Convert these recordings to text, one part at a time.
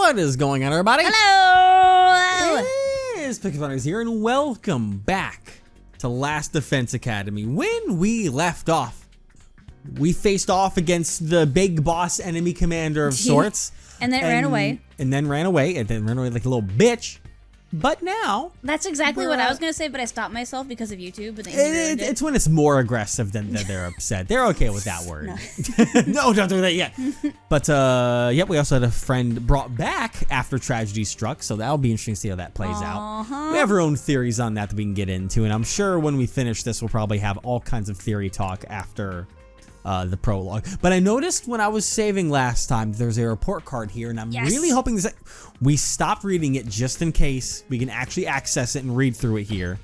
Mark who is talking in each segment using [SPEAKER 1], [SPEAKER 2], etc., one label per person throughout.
[SPEAKER 1] What is going on, everybody?
[SPEAKER 2] Hello!
[SPEAKER 1] It's Pickfonders here, and welcome back to Last Defense Academy. When we left off, we faced off against the big boss enemy commander of sorts.
[SPEAKER 2] And then ran away.
[SPEAKER 1] And then ran away like a little bitch. But now...
[SPEAKER 2] That's exactly what I was going to say, but I stopped myself because of YouTube. But then
[SPEAKER 1] it's when it's more aggressive than they're upset. They're okay with that word. No, don't do that yet. But, yep, we also had a friend brought back after tragedy struck, so that'll be interesting to see how that plays out. We have our own theories on that we can get into, and I'm sure when we finish this, we'll probably have all kinds of theory talk after... the prologue. But I noticed when I was saving last time, there's a report card here, and I'm really hoping that we stopped reading it just in case we can actually access it and read through it here.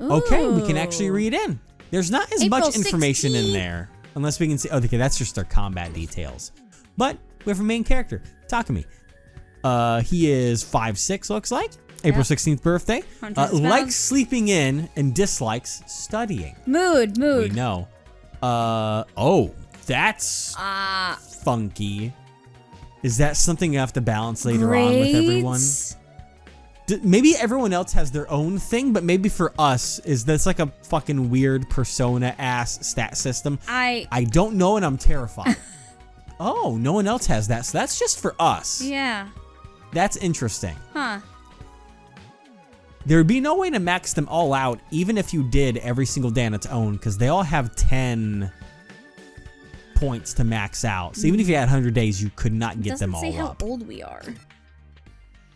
[SPEAKER 1] Ooh. Okay, we can actually read in. There's not as much information in there, unless we can see. Oh, okay, that's just their combat details. But we have a main character, Takumi. He is 5'6", looks like. April 16th birthday. Likes sleeping in and dislikes studying.
[SPEAKER 2] Mood.
[SPEAKER 1] We know. Oh, that's funky. Is that something you have to balance later on with everyone? Maybe everyone else has their own thing, but maybe for us, is this like a fucking weird persona-ass stat system? I don't know, and I'm terrified. Oh, no one else has that, so that's just for us.
[SPEAKER 2] Yeah.
[SPEAKER 1] That's interesting.
[SPEAKER 2] Huh.
[SPEAKER 1] There would be no way to max them all out, even if you did every single day on its own, because they all have 10 points to max out. So even if you had 100 days, you could not get them all up.
[SPEAKER 2] It doesn't say how old we are.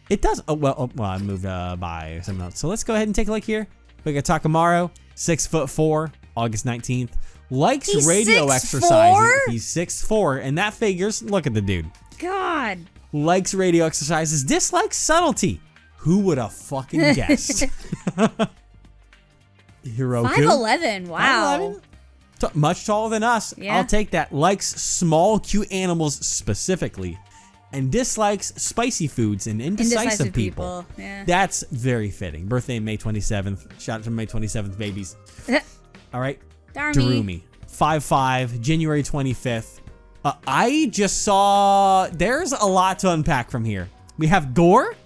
[SPEAKER 1] It does. Oh, well, I moved by something else. So let's go ahead and take a look here. We got Takamaru, 6'4", August 19th. Likes radio exercises. He's 6'4", and that figures. Look at the dude.
[SPEAKER 2] God.
[SPEAKER 1] Likes radio exercises. Dislikes subtlety. Who would have fucking guessed? Hiroku.
[SPEAKER 2] 5'11", wow.
[SPEAKER 1] 5'11"? Much taller than us.
[SPEAKER 2] Yeah.
[SPEAKER 1] I'll take that. Likes small, cute animals specifically. And dislikes spicy foods and indecisive people.
[SPEAKER 2] Yeah.
[SPEAKER 1] That's very fitting. Birthday May 27th. Shout out to May 27th babies. All right. Darumi. 5'5", January 25th. I just saw... There's a lot to unpack from here. We have gore.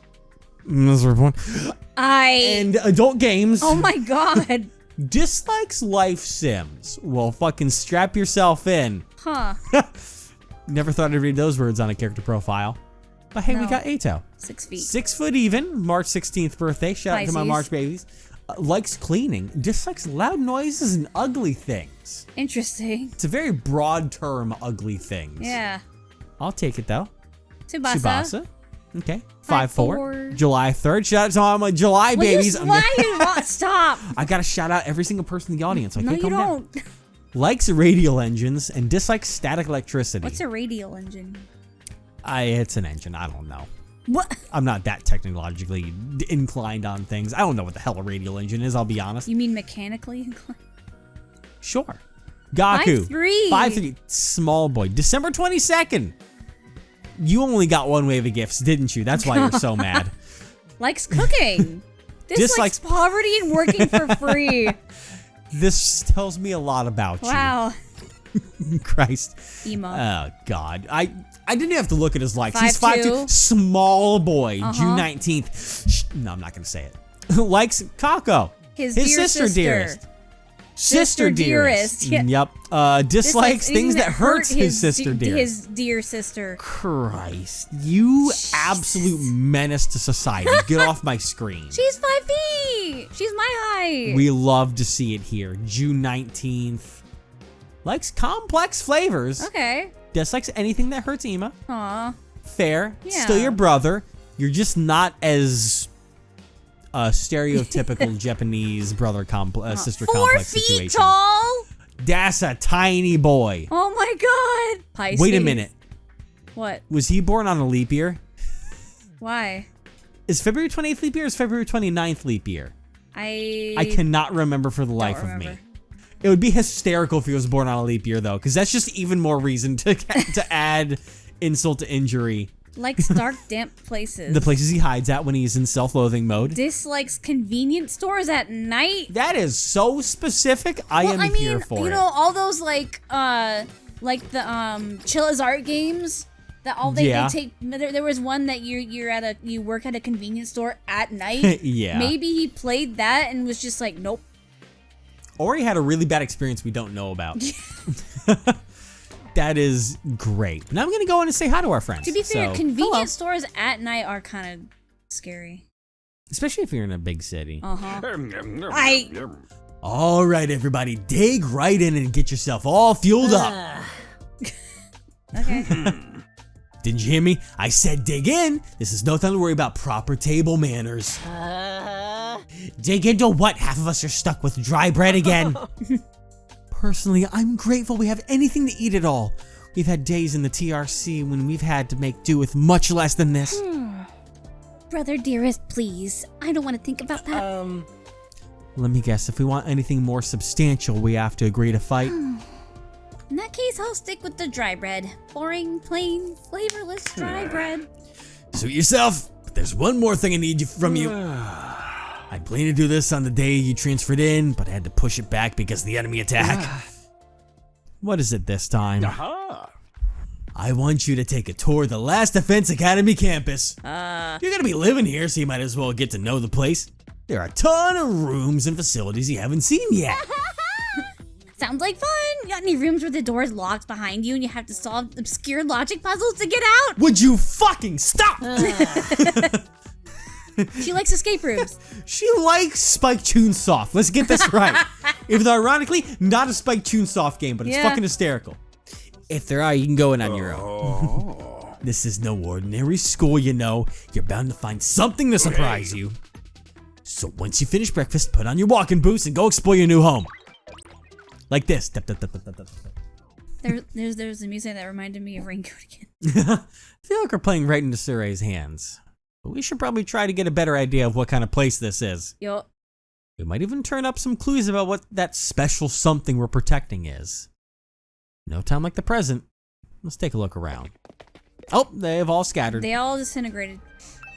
[SPEAKER 1] And adult games.
[SPEAKER 2] Oh my god.
[SPEAKER 1] Dislikes life sims. Well, fucking strap yourself in.
[SPEAKER 2] Huh.
[SPEAKER 1] Never thought I'd read those words on a character profile. But hey, we got Ato.
[SPEAKER 2] 6 feet.
[SPEAKER 1] 6 foot even. March 16th birthday. Shout out to my March babies. Likes cleaning. Dislikes loud noises and ugly things.
[SPEAKER 2] Interesting.
[SPEAKER 1] It's a very broad term, ugly things.
[SPEAKER 2] Yeah.
[SPEAKER 1] I'll take it though.
[SPEAKER 2] Tsubasa.
[SPEAKER 1] Okay. 5'4". July 3rd. Shout out to all my July babies.
[SPEAKER 2] Why you want stop?
[SPEAKER 1] I gotta shout out every single person in the audience. So I can't
[SPEAKER 2] you
[SPEAKER 1] calm
[SPEAKER 2] don't.
[SPEAKER 1] Down. Likes radial engines and dislikes static electricity.
[SPEAKER 2] What's a radial engine?
[SPEAKER 1] It's an engine. I don't know.
[SPEAKER 2] What?
[SPEAKER 1] I'm not that technologically inclined on things. I don't know what the hell a radial engine is. I'll be honest.
[SPEAKER 2] You mean mechanically inclined?
[SPEAKER 1] Sure. Gaku.
[SPEAKER 2] 5'3".
[SPEAKER 1] 5'3". Small boy. December 22nd. You only got one wave of gifts, didn't you? That's why you're so mad.
[SPEAKER 2] Likes cooking. Dislikes poverty and working for free.
[SPEAKER 1] This tells me a lot about you.
[SPEAKER 2] Wow.
[SPEAKER 1] Christ.
[SPEAKER 2] Emo.
[SPEAKER 1] Oh, God. I didn't have to look at his likes.
[SPEAKER 2] 5'2".
[SPEAKER 1] He's 5'2". Small boy. June 19th. No, I'm not going to say it. Likes Kako.
[SPEAKER 2] His sister dearest.
[SPEAKER 1] Sister dearest.
[SPEAKER 2] Yeah.
[SPEAKER 1] Yep. Dislikes things that hurts his sister dearest.
[SPEAKER 2] His dear sister.
[SPEAKER 1] Christ. You absolute menace to society. Get off my screen.
[SPEAKER 2] She's 5 feet. She's my height.
[SPEAKER 1] We love to see it here. June 19th. Likes complex flavors.
[SPEAKER 2] Okay.
[SPEAKER 1] Dislikes anything that hurts Ima.
[SPEAKER 2] Aw.
[SPEAKER 1] Fair.
[SPEAKER 2] Yeah.
[SPEAKER 1] Still your brother. You're just not as stereotypical Japanese brother sister complex situation.
[SPEAKER 2] 4 feet tall?
[SPEAKER 1] That's a tiny boy.
[SPEAKER 2] Oh my god. Pisces.
[SPEAKER 1] Wait a minute.
[SPEAKER 2] What?
[SPEAKER 1] Was he born on a leap year?
[SPEAKER 2] Why?
[SPEAKER 1] Is February 28th leap year or is February 29th leap year? I cannot remember for the life of me. It would be hysterical if he was born on a leap year though, because that's just even more reason to add insult to injury.
[SPEAKER 2] Likes dark, damp places.
[SPEAKER 1] The places he hides at when he's in self-loathing mode.
[SPEAKER 2] Dislikes convenience stores at night.
[SPEAKER 1] That is so specific. I am here for it.
[SPEAKER 2] You know, all those like the Chill as Art games That all they take. There was one that you work at a convenience store at night.
[SPEAKER 1] Yeah.
[SPEAKER 2] Maybe he played that and was just like, nope.
[SPEAKER 1] Or he had a really bad experience we don't know about. That is great. Now I'm gonna go in and say hi to our friends.
[SPEAKER 2] To be fair, convenience stores at night are kind of scary.
[SPEAKER 1] Especially if you're in a big city. All right, everybody, dig right in and get yourself all fueled up.
[SPEAKER 2] Okay.
[SPEAKER 1] Didn't you hear me? I said dig in. This is no time to worry about proper table manners. Dig into what? Half of us are stuck with dry bread again. Personally, I'm grateful we have anything to eat at all. We've had days in the TRC when we've had to make do with much less than this.
[SPEAKER 2] Brother dearest, please. I don't want to think about that.
[SPEAKER 1] Let me guess, if we want anything more substantial, we have to agree to fight.
[SPEAKER 2] In that case, I'll stick with the dry bread. Boring, plain, flavorless dry bread.
[SPEAKER 1] Suit yourself, but there's one more thing I need from you. I planned to do this on the day you transferred in, but I had to push it back because of the enemy attack. What is it this time? I want you to take a tour of the Last Defense Academy campus. You're gonna be living here, so you might as well get to know the place. There are a ton of rooms and facilities you haven't seen yet.
[SPEAKER 2] Sounds like fun. You got any rooms where the door is locked behind you and you have to solve obscure logic puzzles to get out?
[SPEAKER 1] Would you fucking stop?
[SPEAKER 2] She likes escape rooms.
[SPEAKER 1] She likes Spike Chunsoft. Let's get this right. Even though, ironically, not a Spike Chunsoft game, but it's fucking hysterical. If there are, you can go in on your own. This is no ordinary school, you know. You're bound to find something to surprise you. So once you finish breakfast, put on your walking boots and go explore your new home. Like this.
[SPEAKER 2] There's the music that reminded me of Raincoat again.
[SPEAKER 1] I feel like we're playing right into Sirei's hands. But we should probably try to get a better idea of what kind of place this is.
[SPEAKER 2] Yup.
[SPEAKER 1] We might even turn up some clues about what that special something we're protecting is. No time like the present. Let's take a look around. Oh, they've all scattered.
[SPEAKER 2] They all disintegrated.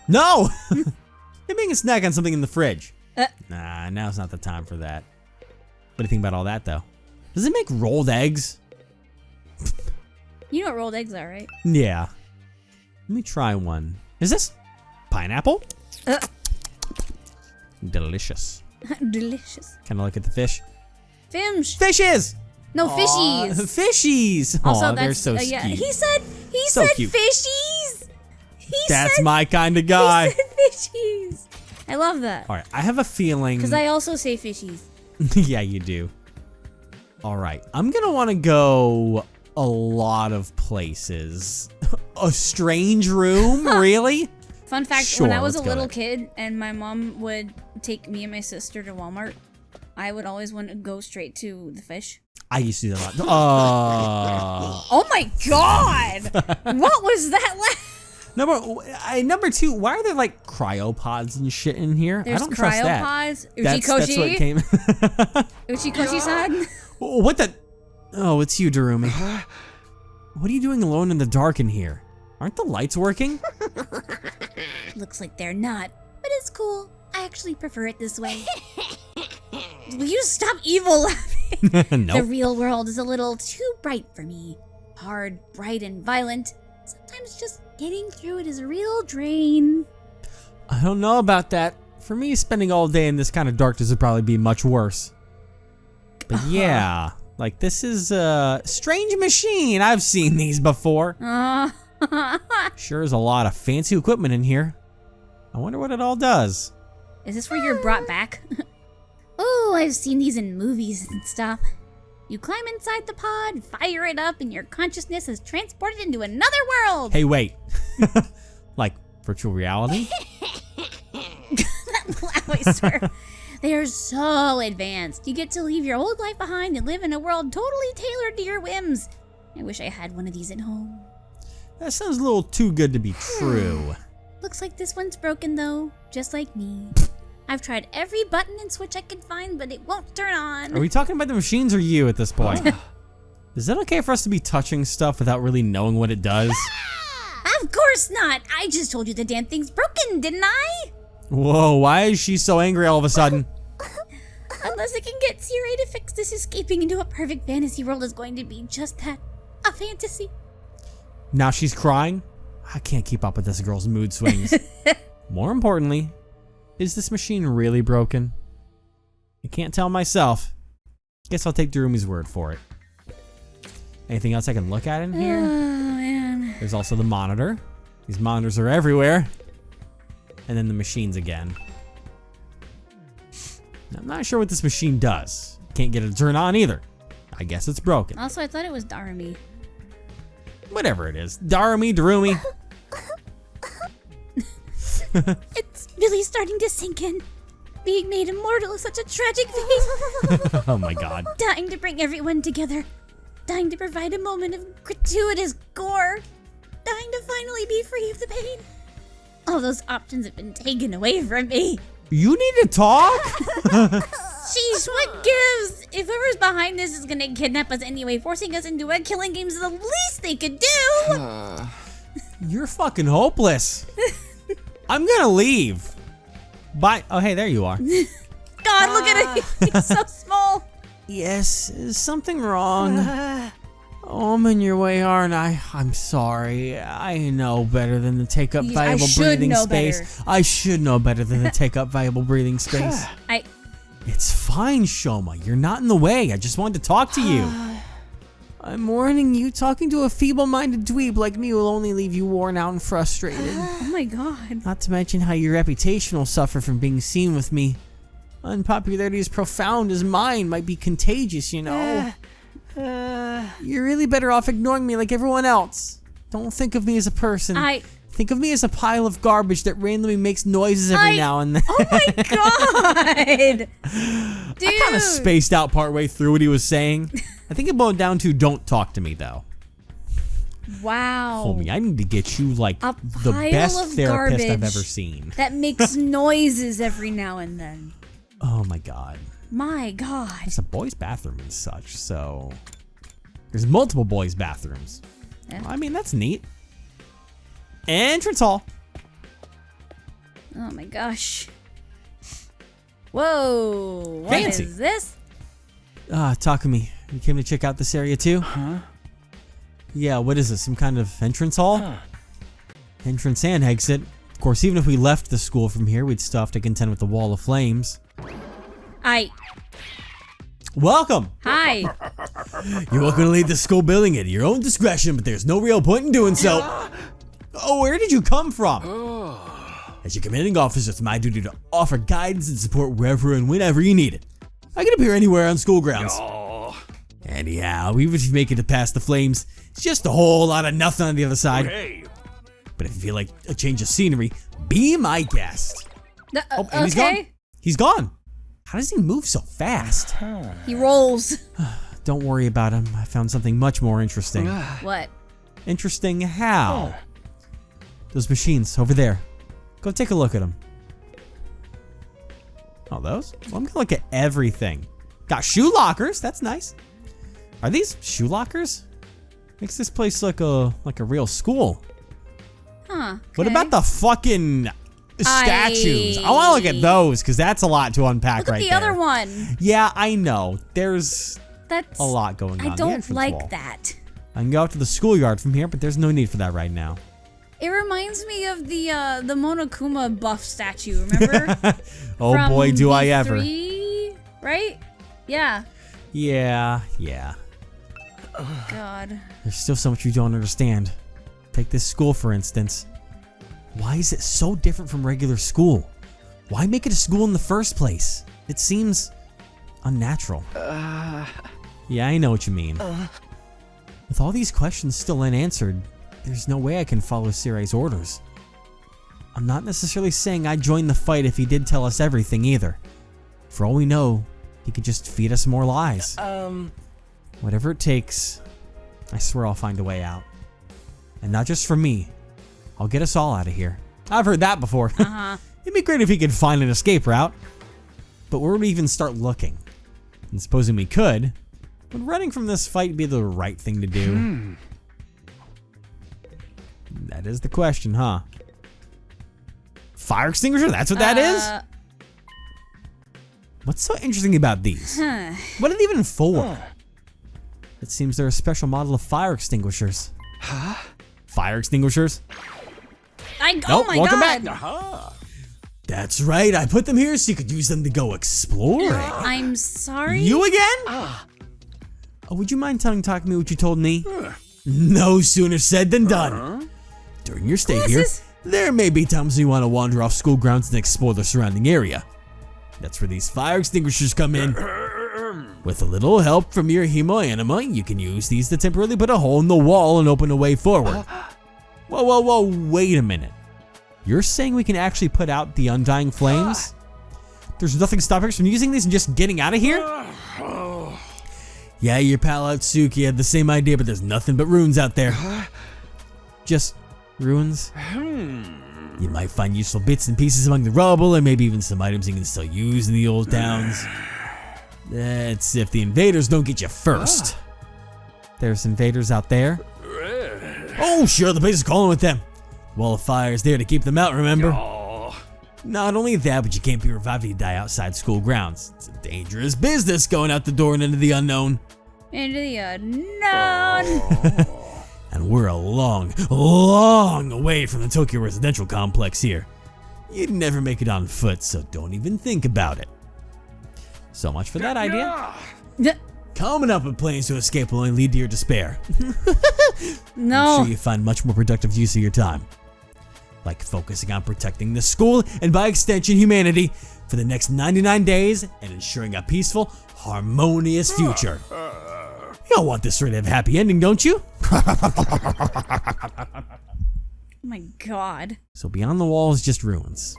[SPEAKER 1] No! They're making a snack on something in the fridge. Nah, now's not the time for that. What do you think about all that, though? Does it make rolled eggs?
[SPEAKER 2] You know what rolled eggs are, right?
[SPEAKER 1] Yeah. Let me try one. Is this pineapple? Delicious.
[SPEAKER 2] Delicious.
[SPEAKER 1] Kind of look at the fish. Fishes!
[SPEAKER 2] No, fishies.
[SPEAKER 1] Fishies!
[SPEAKER 2] Also,
[SPEAKER 1] they're so cute.
[SPEAKER 2] Yeah. He said
[SPEAKER 1] cute.
[SPEAKER 2] fishies.
[SPEAKER 1] That's my kind of guy.
[SPEAKER 2] He said fishies. I love that.
[SPEAKER 1] All right, I have a feeling.
[SPEAKER 2] Because I also say fishies.
[SPEAKER 1] Yeah, you do. All right, I'm gonna want to go a lot of places. A strange room, really?
[SPEAKER 2] Fun fact,
[SPEAKER 1] Sure,
[SPEAKER 2] when I was a
[SPEAKER 1] let's go
[SPEAKER 2] little
[SPEAKER 1] there.
[SPEAKER 2] kid and my mom would take me and my sister to Walmart, I would always want to go straight to the fish.
[SPEAKER 1] I used to do that a lot.
[SPEAKER 2] Oh my god! What was that?
[SPEAKER 1] Number two, why are there like cryopods and shit in here?
[SPEAKER 2] There's
[SPEAKER 1] I don't trust that.
[SPEAKER 2] cryopods.
[SPEAKER 1] That's what came.
[SPEAKER 2] Uchikoshi-san?
[SPEAKER 1] What the? Oh, it's you, Darumi. What are you doing alone in the dark in here? Aren't the lights working?
[SPEAKER 2] Looks like they're not, but it's cool. I actually prefer it this way. Will you stop evil laughing?
[SPEAKER 1] Nope.
[SPEAKER 2] The real world is a little too bright for me. Hard, bright, and violent. Sometimes just getting through it is a real drain.
[SPEAKER 1] I don't know about that. For me, spending all day in this kind of darkness would probably be much worse. But yeah, like this is a strange machine. I've seen these before. Sure is a lot of fancy equipment in here. I wonder what it all does.
[SPEAKER 2] Is this where you're brought back? Oh, I've seen these in movies and stuff. You climb inside the pod, fire it up, and your consciousness is transported into another world.
[SPEAKER 1] Hey, wait. Like virtual reality?
[SPEAKER 2] I swear. They are so advanced. You get to leave your old life behind and live in a world totally tailored to your whims. I wish I had one of these at home.
[SPEAKER 1] That sounds a little too good to be true.
[SPEAKER 2] Looks like this one's broken though, just like me. I've tried every button and switch I could find, but it won't turn on.
[SPEAKER 1] Are we talking about the machines or you at this point? Is it okay for us to be touching stuff without really knowing what it does?
[SPEAKER 2] Of course not. I just told you the damn thing's broken, didn't I?
[SPEAKER 1] Whoa, why is she so angry all of a sudden?
[SPEAKER 2] Unless I can get Sirei to fix this, escaping into a perfect fantasy world is going to be just that. A fantasy.
[SPEAKER 1] Now she's crying? I can't keep up with this girl's mood swings. More importantly, is this machine really broken? I can't tell myself. Guess I'll take Darumi's word for it. Anything else I can look at in here?
[SPEAKER 2] Oh, man.
[SPEAKER 1] There's also the monitor. These monitors are everywhere. And then the machines again. I'm not sure what this machine does. Can't get it to turn on either. I guess it's broken.
[SPEAKER 2] Also, I thought it was Darumi.
[SPEAKER 1] Whatever it is. Darumi.
[SPEAKER 2] It's really starting to sink in. Being made immortal is such a tragic thing.
[SPEAKER 1] Oh my god.
[SPEAKER 2] Dying to bring everyone together. Dying to provide a moment of gratuitous gore. Dying to finally be free of the pain. All those options have been taken away from me.
[SPEAKER 1] You need to talk?
[SPEAKER 2] Sheesh, what gives? If whoever's behind this is gonna kidnap us anyway, forcing us into a killing game is the least they could do.
[SPEAKER 1] You're fucking hopeless. I'm gonna leave. Bye. Oh, hey, there you are.
[SPEAKER 2] God, look at it. He's so small.
[SPEAKER 1] Yes, is something wrong? Oh, I'm in your way, aren't I? I'm sorry. I know better than to take up valuable breathing space.
[SPEAKER 2] Better.
[SPEAKER 1] I should know better than to take up valuable breathing space. It's fine, Shoma. You're not in the way. I just wanted to talk to you. I'm warning you, talking to a feeble-minded dweeb like me will only leave you worn out and frustrated.
[SPEAKER 2] Oh my god.
[SPEAKER 1] Not to mention how your reputation will suffer from being seen with me. Unpopularity as profound as mine might be contagious, you know. You're really better off ignoring me like everyone else. Don't think of me as a person. Think of me as a pile of garbage that randomly makes noises every now and then.
[SPEAKER 2] Oh my god! Dude.
[SPEAKER 1] I kind of spaced out partway through what he was saying. I think it boiled down to don't talk to me though.
[SPEAKER 2] Wow.
[SPEAKER 1] Homie, I need to get you like the best therapist I've ever seen.
[SPEAKER 2] That makes noises every now and then.
[SPEAKER 1] Oh my god.
[SPEAKER 2] My god.
[SPEAKER 1] There's a boys' bathroom and such, so there's multiple boys' bathrooms.
[SPEAKER 2] Yeah.
[SPEAKER 1] I mean, that's neat. Entrance hall.
[SPEAKER 2] Oh my gosh. Whoa. What
[SPEAKER 1] Fancy.
[SPEAKER 2] is this?
[SPEAKER 1] Takumi, you came to check out this area too?
[SPEAKER 3] Huh?
[SPEAKER 1] Yeah, what is this? Some kind of entrance hall?
[SPEAKER 3] Huh.
[SPEAKER 1] Entrance and exit. Of course, even if we left the school from here, we'd still have to contend with the wall of flames. Welcome!
[SPEAKER 2] Hi.
[SPEAKER 1] You're welcome to leave the school building at your own discretion, but there's no real point in doing so. Oh, where did you come from? As your commanding officer, it's my duty to offer guidance and support wherever and whenever you need it. I can appear anywhere on school grounds. Anyhow, even if you make it to past the flames, it's just a whole lot of nothing on the other side.
[SPEAKER 3] Hey.
[SPEAKER 1] But if you feel like a change of scenery, be my guest. And he's gone. He's gone. How does he move so fast?
[SPEAKER 2] He rolls.
[SPEAKER 1] Don't worry about him. I found something much more interesting.
[SPEAKER 2] What?
[SPEAKER 1] Interesting how? Those machines over there. Go take a look at them. Oh, those? Well, I'm gonna look at everything. Got shoe lockers. That's nice. Are these shoe lockers? Makes this place look like a real school.
[SPEAKER 2] Huh. Okay.
[SPEAKER 1] What about the fucking statues? I want to look at those because that's a lot to unpack right there.
[SPEAKER 2] Look at the other one.
[SPEAKER 1] Yeah, I know. There's
[SPEAKER 2] That's
[SPEAKER 1] a lot going on.
[SPEAKER 2] I don't like
[SPEAKER 1] wall.
[SPEAKER 2] that.
[SPEAKER 1] I can go out to the schoolyard from here, but there's no need for that right now.
[SPEAKER 2] It reminds me of the Monokuma buff statue, remember?
[SPEAKER 1] Oh
[SPEAKER 2] From
[SPEAKER 1] boy, do I ever.
[SPEAKER 2] V3, right? Yeah.
[SPEAKER 1] Yeah.
[SPEAKER 2] God.
[SPEAKER 1] There's still so much you don't understand. Take this school, for instance. Why is it so different from regular school? Why make it a school in the first place? It seems unnatural. Yeah, I know what you mean. With all these questions still unanswered, there's no way I can follow Sirei's orders. I'm not necessarily saying I'd join the fight if he did tell us everything either. For all we know, he could just feed us more lies. Whatever it takes, I swear I'll find a way out. And not just for me. I'll get us all out of here. I've heard that before. It'd be great if he could find an escape route. But where would we even start looking? And supposing we could, would running from this fight be the right thing to do? That is the question, huh? Fire extinguisher? That's what that is? What's so interesting about these? What are they even for? It seems they're a special model of fire extinguishers. Fire extinguishers?
[SPEAKER 2] oh my
[SPEAKER 1] welcome
[SPEAKER 2] god.
[SPEAKER 1] back. That's right. I put them here so you could use them to go exploring.
[SPEAKER 2] I'm sorry.
[SPEAKER 1] You again? Oh, would you mind telling Takumi what you told me? No sooner said than done. During your stay here, there may be times you want to wander off school grounds and explore the surrounding area. That's where these fire extinguishers come in. With a little help from your hemoanima, you can use these to temporarily put a hole in the wall and open a way forward. Whoa, wait a minute. You're saying we can actually put out the undying flames? There's nothing stopping us from using these and just getting out of here? Yeah, your pal Atsuki had the same idea, but there's nothing but ruins out there. Just ruins? You might find useful bits and pieces among the rubble, and maybe even some items you can still use in the old towns. That's if the invaders don't get you first. There's invaders out there? Oh, sure, the place is calling with them. Wall of fire is there to keep them out, remember? Not only that, but you can't be revived if you die outside school grounds. It's a dangerous business going out the door and into the unknown.
[SPEAKER 2] Into the unknown.
[SPEAKER 1] And we're a long, long way from the Tokyo residential complex here. You'd never make it on foot, so don't even think about it. So much for that idea. Coming up with plans to escape will only lead to your despair.
[SPEAKER 2] No.
[SPEAKER 1] I'm sure you find much more productive use of your time. Like focusing on protecting the school and by extension humanity for the next 99 days and ensuring a peaceful, harmonious future. You all want this sort of happy ending, don't you?
[SPEAKER 2] Oh my god.
[SPEAKER 1] So beyond the wall is just ruins.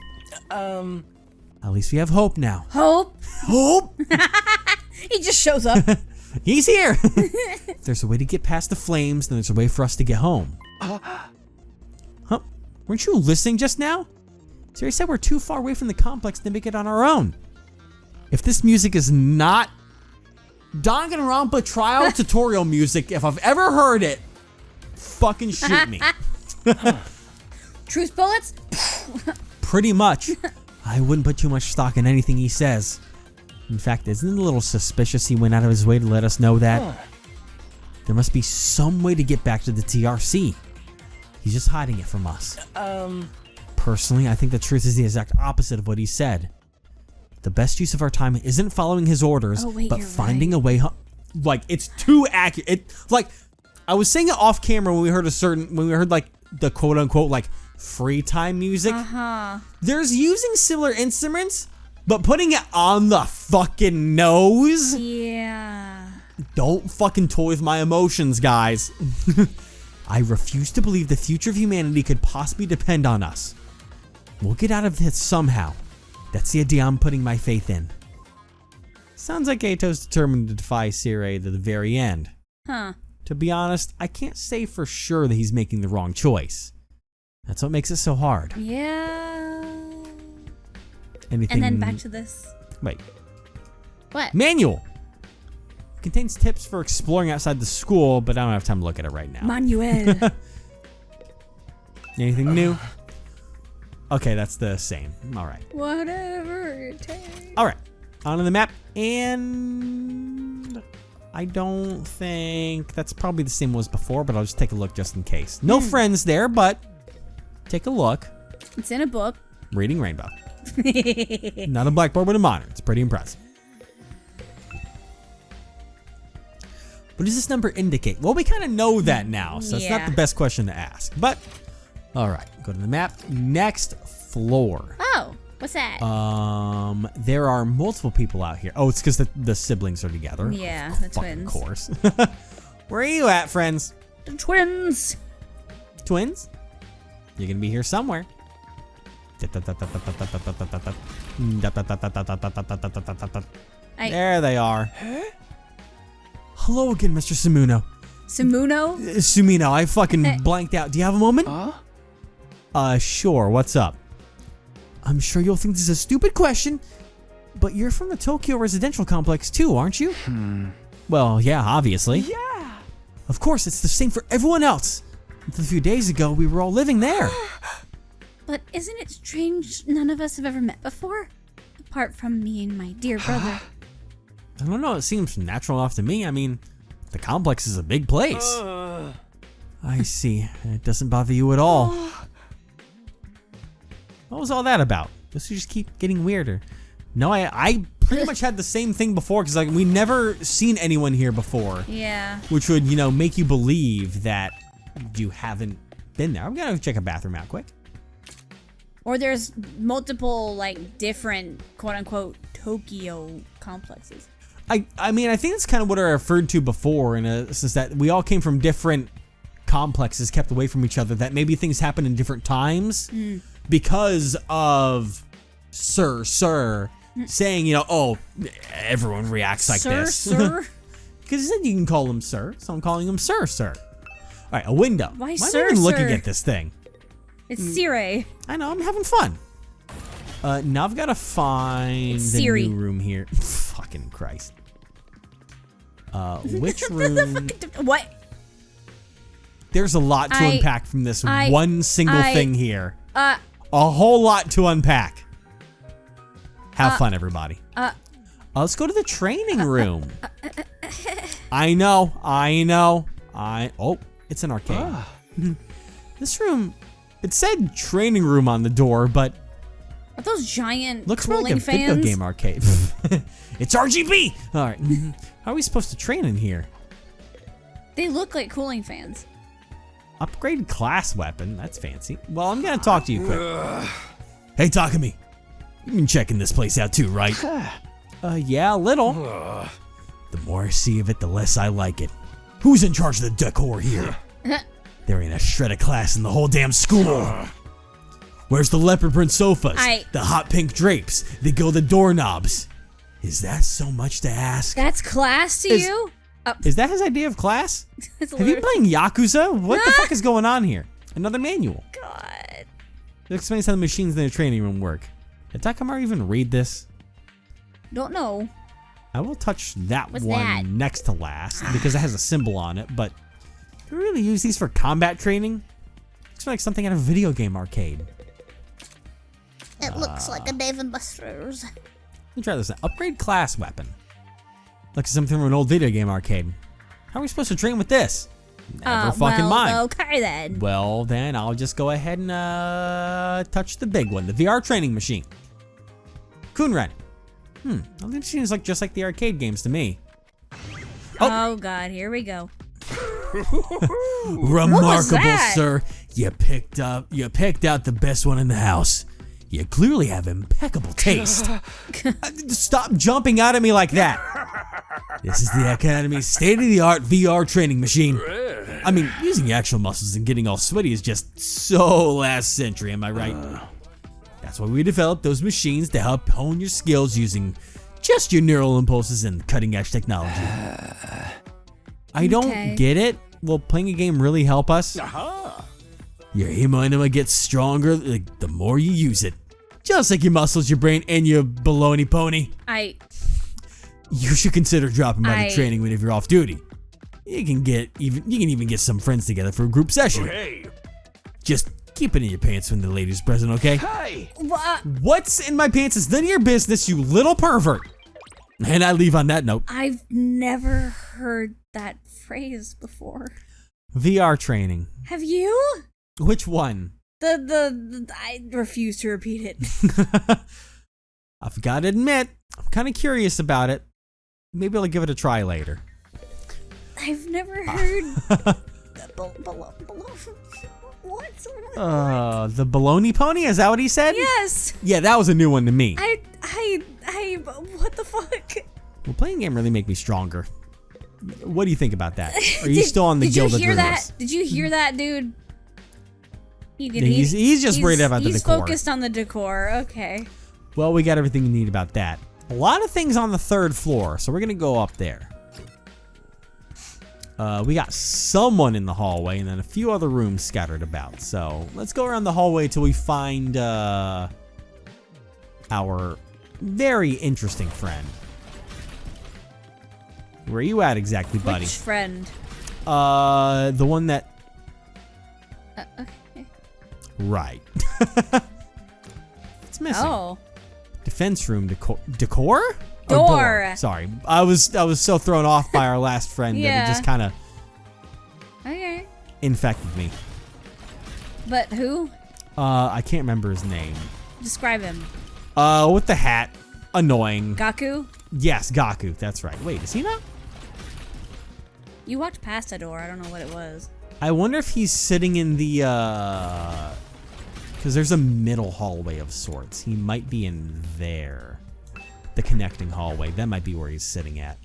[SPEAKER 1] At least we have hope now.
[SPEAKER 2] Hope?
[SPEAKER 1] Hope?
[SPEAKER 2] He just shows up.
[SPEAKER 1] He's here. If there's a way to get past the flames, then there's a way for us to get home. Huh? Weren't you listening just now? Sirei said we're too far away from the complex to make it on our own. If this music is not Danganronpa trial tutorial music, if I've ever heard it, fucking shoot me.
[SPEAKER 2] Truth bullets?
[SPEAKER 1] Pretty much. I wouldn't put too much stock in anything he says. In fact, isn't it a little suspicious he went out of his way to let us know that? There must be some way to get back to the TRC. He's just hiding it from us. Personally, I think the truth is the exact opposite of what he said. The best use of our time isn't following his orders, but finding a way home. Like, it's too accurate. Like, I was saying it off camera when we heard like the quote unquote like free time music. There's using similar instruments, but putting it on the fucking nose.
[SPEAKER 2] Yeah.
[SPEAKER 1] Don't fucking toy with my emotions, guys. I refuse to believe the future of humanity could possibly depend on us. We'll get out of this somehow. That's the idea I'm putting my faith in. Sounds like Eito's determined to defy Sirei to the very end.
[SPEAKER 2] Huh.
[SPEAKER 1] To be honest, I can't say for sure that he's making the wrong choice. That's what makes it so hard.
[SPEAKER 2] Yeah.
[SPEAKER 1] Anything...
[SPEAKER 2] And then back to this.
[SPEAKER 1] Wait.
[SPEAKER 2] What?
[SPEAKER 1] Manual! Contains tips for exploring outside the school, but I don't have time to look at it right now.
[SPEAKER 2] Manuel.
[SPEAKER 1] Anything new? Okay, that's the same. Alright.
[SPEAKER 2] Whatever it takes.
[SPEAKER 1] Alright. On the map, and I don't think that's probably the same one as before, but I'll just take a look just in case. No friends there, but take a look.
[SPEAKER 2] It's in a book.
[SPEAKER 1] Reading Rainbow. Not a blackboard, but a monitor. It's pretty impressive. What does this number indicate? Well, we kind of know that now, so it's not the best question to ask. But, alright, go to the map. Next floor.
[SPEAKER 2] Oh, what's that?
[SPEAKER 1] There are multiple people out here. Oh, it's because the siblings are together.
[SPEAKER 2] Yeah, the twins.
[SPEAKER 1] Of course. Where are you at, friends?
[SPEAKER 2] The twins.
[SPEAKER 1] Twins? You're going to be here somewhere. There they are. Hello again, Mr. Sumuno. Sumino, I fucking blanked out. Do you have a moment? Sure, what's up? I'm sure you'll think this is a stupid question, but you're from the Tokyo residential complex too, aren't you? Well, yeah, obviously. Yeah. Of course, it's the same for everyone else. Until a few days ago, we were all living there.
[SPEAKER 2] But isn't it strange none of us have ever met before? Apart from me and my dear brother.
[SPEAKER 1] I don't know, it seems natural enough to me. I mean, the complex is a big place. I see. It doesn't bother you at all. What was all that about? This just keep getting weirder. No, I pretty much had the same thing before because like we never seen anyone here before.
[SPEAKER 2] Yeah.
[SPEAKER 1] Which would, you know, make you believe that you haven't been there. I'm gonna check a bathroom out quick.
[SPEAKER 2] Or there's multiple like different quote unquote Tokyo complexes.
[SPEAKER 1] I mean, I think that's kind of what I referred to before in a sense that we all came from different complexes kept away from each other, that maybe things happen in different times because of Sir saying, you know, oh, everyone reacts like this.
[SPEAKER 2] Sir?
[SPEAKER 1] Because he said you can call him Sir, so I'm calling him Sir. All right, a window.
[SPEAKER 2] Why
[SPEAKER 1] am I
[SPEAKER 2] Sir,
[SPEAKER 1] even looking
[SPEAKER 2] Sir?
[SPEAKER 1] at this thing?
[SPEAKER 2] It's Sirei.
[SPEAKER 1] I know, I'm having fun. Now I've got to find
[SPEAKER 2] It's
[SPEAKER 1] the
[SPEAKER 2] Siri.
[SPEAKER 1] new room here. Fucking Christ. Which room?
[SPEAKER 2] What?
[SPEAKER 1] There's a lot to unpack from this one single thing here. A whole lot to unpack. Have fun, everybody. Let's go to the training room. I know. Oh, it's an arcade. This room, it said training room on the door, but
[SPEAKER 2] Are those giant
[SPEAKER 1] looks more
[SPEAKER 2] cooling
[SPEAKER 1] like a
[SPEAKER 2] fans?
[SPEAKER 1] video game arcade. It's RGB. All right. How are we supposed to train in here?
[SPEAKER 2] They look like cooling fans.
[SPEAKER 1] Upgrade class weapon. That's fancy. Well, I'm gonna talk to you quick. Hey, Takumi. You've been checking this place out too, right? Yeah, a little. The more I see of it, the less I like it. Who's in charge of the decor here? There ain't a shred of class in the whole damn school. Where's the leopard print sofas? The hot pink drapes? The gilded doorknobs? Is that so much to ask?
[SPEAKER 2] That's class to you?
[SPEAKER 1] Is that his idea of class?
[SPEAKER 2] It's
[SPEAKER 1] Have you been playing Yakuza? What the
[SPEAKER 2] Ah!
[SPEAKER 1] fuck is going on here? Another manual.
[SPEAKER 2] God.
[SPEAKER 1] It explains how the machines in the training room work. Did Takumi even read this?
[SPEAKER 2] Don't know.
[SPEAKER 1] I will touch that
[SPEAKER 2] What's
[SPEAKER 1] one
[SPEAKER 2] that?
[SPEAKER 1] next to last because it has a symbol on it, but do we really use these for combat training? Looks like something at a video game arcade.
[SPEAKER 2] It looks like a Dave and Buster's.
[SPEAKER 1] Let me try this out. Upgrade class weapon. Looks like something from an old video game arcade. How are we supposed to train with this? Never fucking mind.
[SPEAKER 2] Okay then.
[SPEAKER 1] Well, then I'll just go ahead and touch the big one, the VR training machine. Kunren. Well, the machine is just like the arcade games to me.
[SPEAKER 2] Oh God, here we go.
[SPEAKER 1] Remarkable,
[SPEAKER 2] that?
[SPEAKER 1] sir. You picked out the best one in the house. You clearly have impeccable taste. Stop jumping out at me like that. This is the Academy's state-of-the-art VR training machine. I mean, using actual muscles and getting all sweaty is just so last century, am I right? That's why we developed those machines to help hone your skills using just your neural impulses and cutting-edge technology. I don't get it. Will playing a game really help us? Your hemoanima gets stronger the more you use it. Just like your muscles, your brain, and your baloney pony. You should consider dropping by the training when if you're off duty. You can even get some friends together for a group session.
[SPEAKER 3] Hey.
[SPEAKER 1] Just keep it in your pants when the lady's present, okay?
[SPEAKER 3] Hey.
[SPEAKER 1] What's in my pants is none of your business, you little pervert. And I leave on that note.
[SPEAKER 2] I've never heard that phrase before.
[SPEAKER 1] VR training.
[SPEAKER 2] Have you?
[SPEAKER 1] Which one?
[SPEAKER 2] I refuse to repeat it.
[SPEAKER 1] I've got to admit, I'm kind of curious about it. Maybe I'll give it a try later.
[SPEAKER 2] I've never heard. What?
[SPEAKER 1] The baloney pony? Is that what he said?
[SPEAKER 2] Yes.
[SPEAKER 1] Yeah, that was a new one to me.
[SPEAKER 2] What the fuck?
[SPEAKER 1] Will playing a game really make me stronger? What do you think about that? Are you still on the
[SPEAKER 2] Did
[SPEAKER 1] gilded
[SPEAKER 2] you hear that?
[SPEAKER 1] rooms?
[SPEAKER 2] Did you hear that, dude?
[SPEAKER 1] He's just worried about the decor.
[SPEAKER 2] He's focused on the decor. Okay.
[SPEAKER 1] Well, we got everything you need about that. A lot of things on the third floor, so we're gonna go up there. We got someone in the hallway and then a few other rooms scattered about. So let's go around the hallway till we find our very interesting friend. Where are you at exactly, buddy?
[SPEAKER 2] Which friend?
[SPEAKER 1] The one that...
[SPEAKER 2] Okay.
[SPEAKER 1] Right. It's missing.
[SPEAKER 2] Oh.
[SPEAKER 1] Defense room decor? Or
[SPEAKER 2] Door.
[SPEAKER 1] Sorry. I was so thrown off by our last friend that it just kind of
[SPEAKER 2] Okay.
[SPEAKER 1] infected me.
[SPEAKER 2] But who?
[SPEAKER 1] I can't remember his name.
[SPEAKER 2] Describe him.
[SPEAKER 1] With the hat. Annoying.
[SPEAKER 2] Gaku?
[SPEAKER 1] Yes, Gaku. That's right. Wait, is he not?
[SPEAKER 2] You walked past a door. I don't know what it was.
[SPEAKER 1] I wonder if he's sitting in the, because there's a middle hallway of sorts. He might be in there. The connecting hallway. That might be where he's sitting at.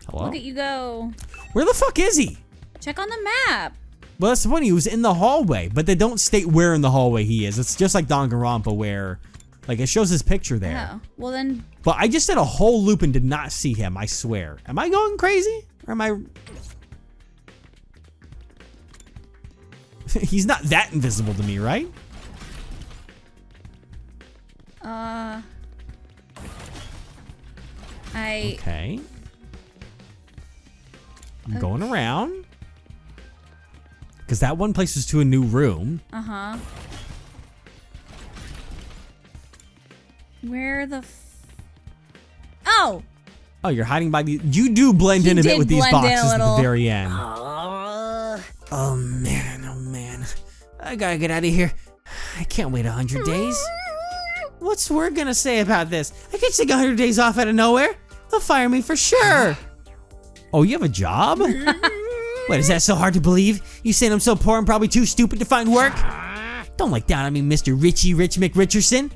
[SPEAKER 1] Hello?
[SPEAKER 2] Look at you go.
[SPEAKER 1] Where the fuck is he?
[SPEAKER 2] Check on the map.
[SPEAKER 1] Well, that's funny. He was in the hallway, but they don't state where in the hallway he is. It's just like Danganronpa where, like, it shows his picture there.
[SPEAKER 2] Oh, well then.
[SPEAKER 1] But I just did a whole loop and did not see him, I swear. Am I going crazy? Or am I... He's not that invisible to me, right? Okay. I'm going around. Because that one place is to a new room.
[SPEAKER 2] Uh-huh. Where the Oh!
[SPEAKER 1] Oh, you're hiding by the... You do blend in a bit with these boxes at the very end. Oh, man. I gotta get out of here. I can't wait 100 days. What's Word gonna say about this? I can't take 100 days off out of nowhere. They'll fire me for sure. Oh, you have a job? What, is that so hard to believe? You saying I'm so poor and probably too stupid to find work? Don't look down on me, Mr. Rich McRicherson.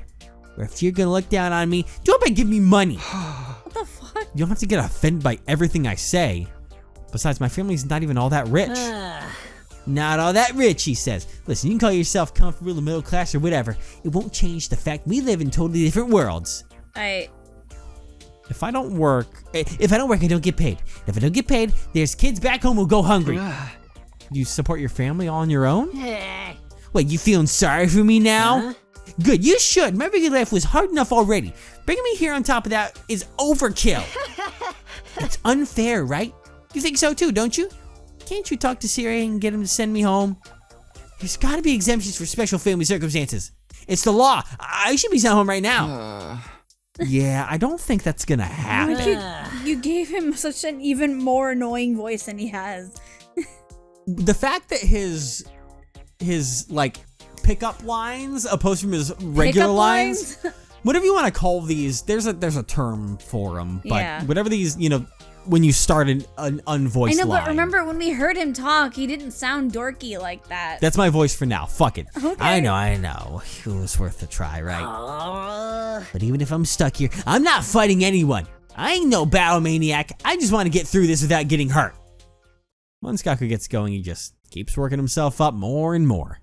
[SPEAKER 1] Or if you're gonna look down on me, do it by giving me money.
[SPEAKER 2] What the fuck?
[SPEAKER 1] You don't have to get offended by everything I say. Besides, my family's not even all that rich. Not all that rich, he says. Listen, you can call yourself comfortable or middle class or whatever. It won't change the fact we live in totally different worlds. If I don't work, I don't get paid. If I don't get paid, there's kids back home who go hungry. You support your family all on your own? Wait, you feeling sorry for me now? Good, you should. My regular life was hard enough already. Bringing me here on top of that is overkill. It's unfair, right? You think so too, don't you? Can't you talk to Sirei and get him to send me home? There's gotta be exemptions for special family circumstances. It's the law. I should be sent home right now. Yeah, I don't think that's gonna happen.
[SPEAKER 2] You gave him such an even more annoying voice than he has.
[SPEAKER 1] The fact that his like pickup lines opposed from his regular lines, whatever you want to call these, there's a term for them, but whatever these, when you start an unvoiced line.
[SPEAKER 2] I know, but remember when we heard him talk, he didn't sound dorky like that.
[SPEAKER 1] That's my voice for now. Fuck it.
[SPEAKER 2] Okay.
[SPEAKER 1] I know. It was worth a try, right? But even if I'm stuck here, I'm not fighting anyone. I ain't no battle maniac. I just want to get through this without getting hurt. Once Gaku gets going, he just keeps working himself up more and more.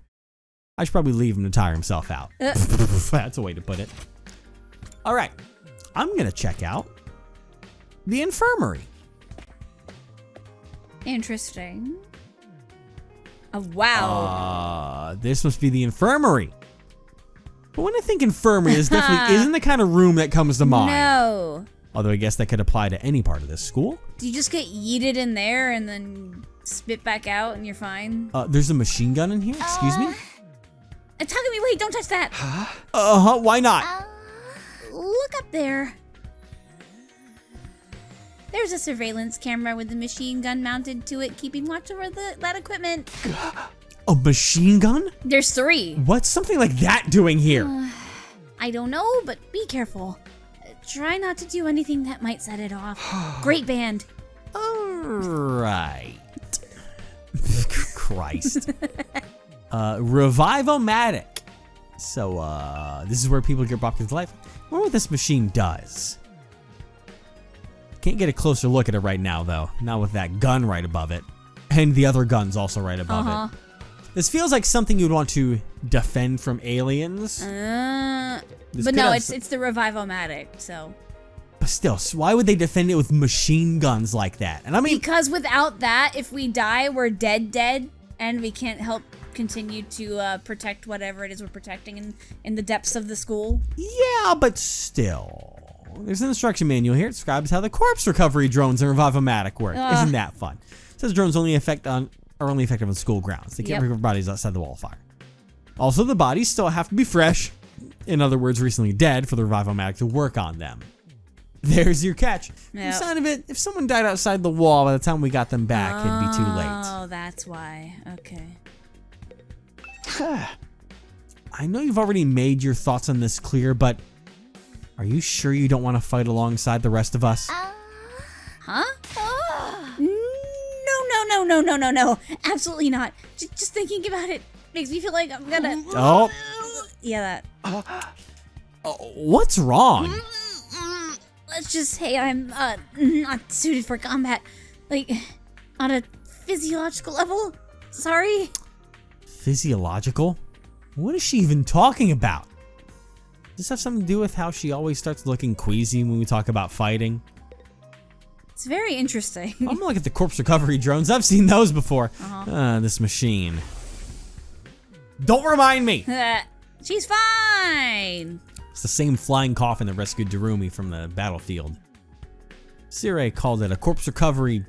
[SPEAKER 1] I should probably leave him to tire himself out. That's a way to put it. All right. I'm going to check out the infirmary.
[SPEAKER 2] Interesting. Oh, wow.
[SPEAKER 1] This must be the infirmary. But when I think infirmary, this definitely isn't the kind of room that comes to mind.
[SPEAKER 2] No.
[SPEAKER 1] Although I guess that could apply to any part of this school.
[SPEAKER 2] Do you just get yeeted in there and then spit back out and you're fine?
[SPEAKER 1] There's a machine gun in here? Excuse me?
[SPEAKER 2] Takumi, wait, don't touch that.
[SPEAKER 1] Why not?
[SPEAKER 2] Look up there. There's a surveillance camera with a machine gun mounted to it, keeping watch over that equipment.
[SPEAKER 1] A machine gun?
[SPEAKER 2] There's 3.
[SPEAKER 1] What's something like that doing here?
[SPEAKER 2] I don't know, but be careful. Try not to do anything that might set it off. Great band.
[SPEAKER 1] Alright. Christ. Revive-O-Matic. So, this is where people get brought to life. I wonder what this machine does. Can't get a closer look at it right now, though. Not with that gun right above it. And the other gun's also right above it. This feels like something you'd want to defend from aliens.
[SPEAKER 2] But no, it's the Revive-O-Matic, so.
[SPEAKER 1] But still, why would they defend it with machine guns like that? And I mean,
[SPEAKER 2] because without that, if we die, we're dead, and we can't help continue to protect whatever it is we're protecting in the depths of the school.
[SPEAKER 1] Yeah, but still. There's an instruction manual here. It describes how the corpse recovery drones and Revive-O-Matic work. Isn't that fun? It says drones are only effective on school grounds. They can't recover bodies outside the wall of fire. Also, the bodies still have to be fresh. In other words, recently dead for the Revive-O-Matic to work on them. There's your catch. The sign of it, if someone died outside the wall by the time we got them back, it'd be too late.
[SPEAKER 2] Oh, that's why. Okay.
[SPEAKER 1] I know you've already made your thoughts on this clear, but are you sure you don't want to fight alongside the rest of us?
[SPEAKER 2] Huh? No. Absolutely not. Just thinking about it makes me feel like I'm gonna...
[SPEAKER 1] Oh.
[SPEAKER 2] Yeah, that.
[SPEAKER 1] What's wrong?
[SPEAKER 2] Let's just say I'm not suited for combat. Like, on a physiological level. Sorry.
[SPEAKER 1] Physiological? What is she even talking about? Does this have something to do with how she always starts looking queasy when we talk about fighting?
[SPEAKER 2] It's very interesting.
[SPEAKER 1] I'm gonna look at the corpse recovery drones. I've seen those before. This machine. Don't remind me!
[SPEAKER 2] She's fine!
[SPEAKER 1] It's the same flying coffin that rescued Darumi from the battlefield. Sirei called it a corpse recovery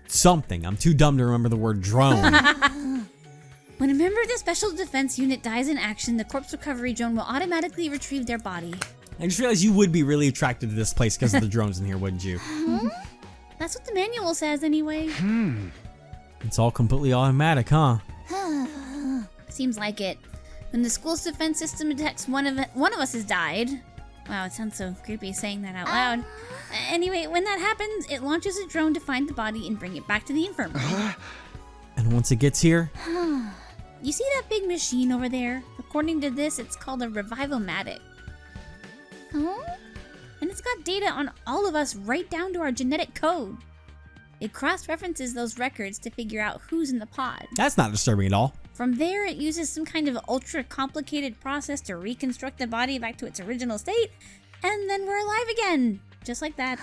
[SPEAKER 1] something. I'm too dumb to remember the word drone.
[SPEAKER 2] When a member of the Special Defense Unit dies in action, the corpse recovery drone will automatically retrieve their body.
[SPEAKER 1] I just realized you would be really attracted to this place because of the drones in here, wouldn't you?
[SPEAKER 2] That's what the manual says anyway.
[SPEAKER 1] It's all completely automatic, huh?
[SPEAKER 2] Seems like it. When the school's defense system detects one of us has died. Wow, it sounds so creepy saying that out loud. Anyway, when that happens, it launches a drone to find the body and bring it back to the infirmary.
[SPEAKER 1] And once it gets here?
[SPEAKER 2] You see that big machine over there? According to this, it's called a revivomatic. And it's got data on all of us right down to our genetic code. It cross-references those records to figure out who's in the pod.
[SPEAKER 1] That's not disturbing at all.
[SPEAKER 2] From there, it uses some kind of ultra-complicated process to reconstruct the body back to its original state, and then we're alive again, just like that.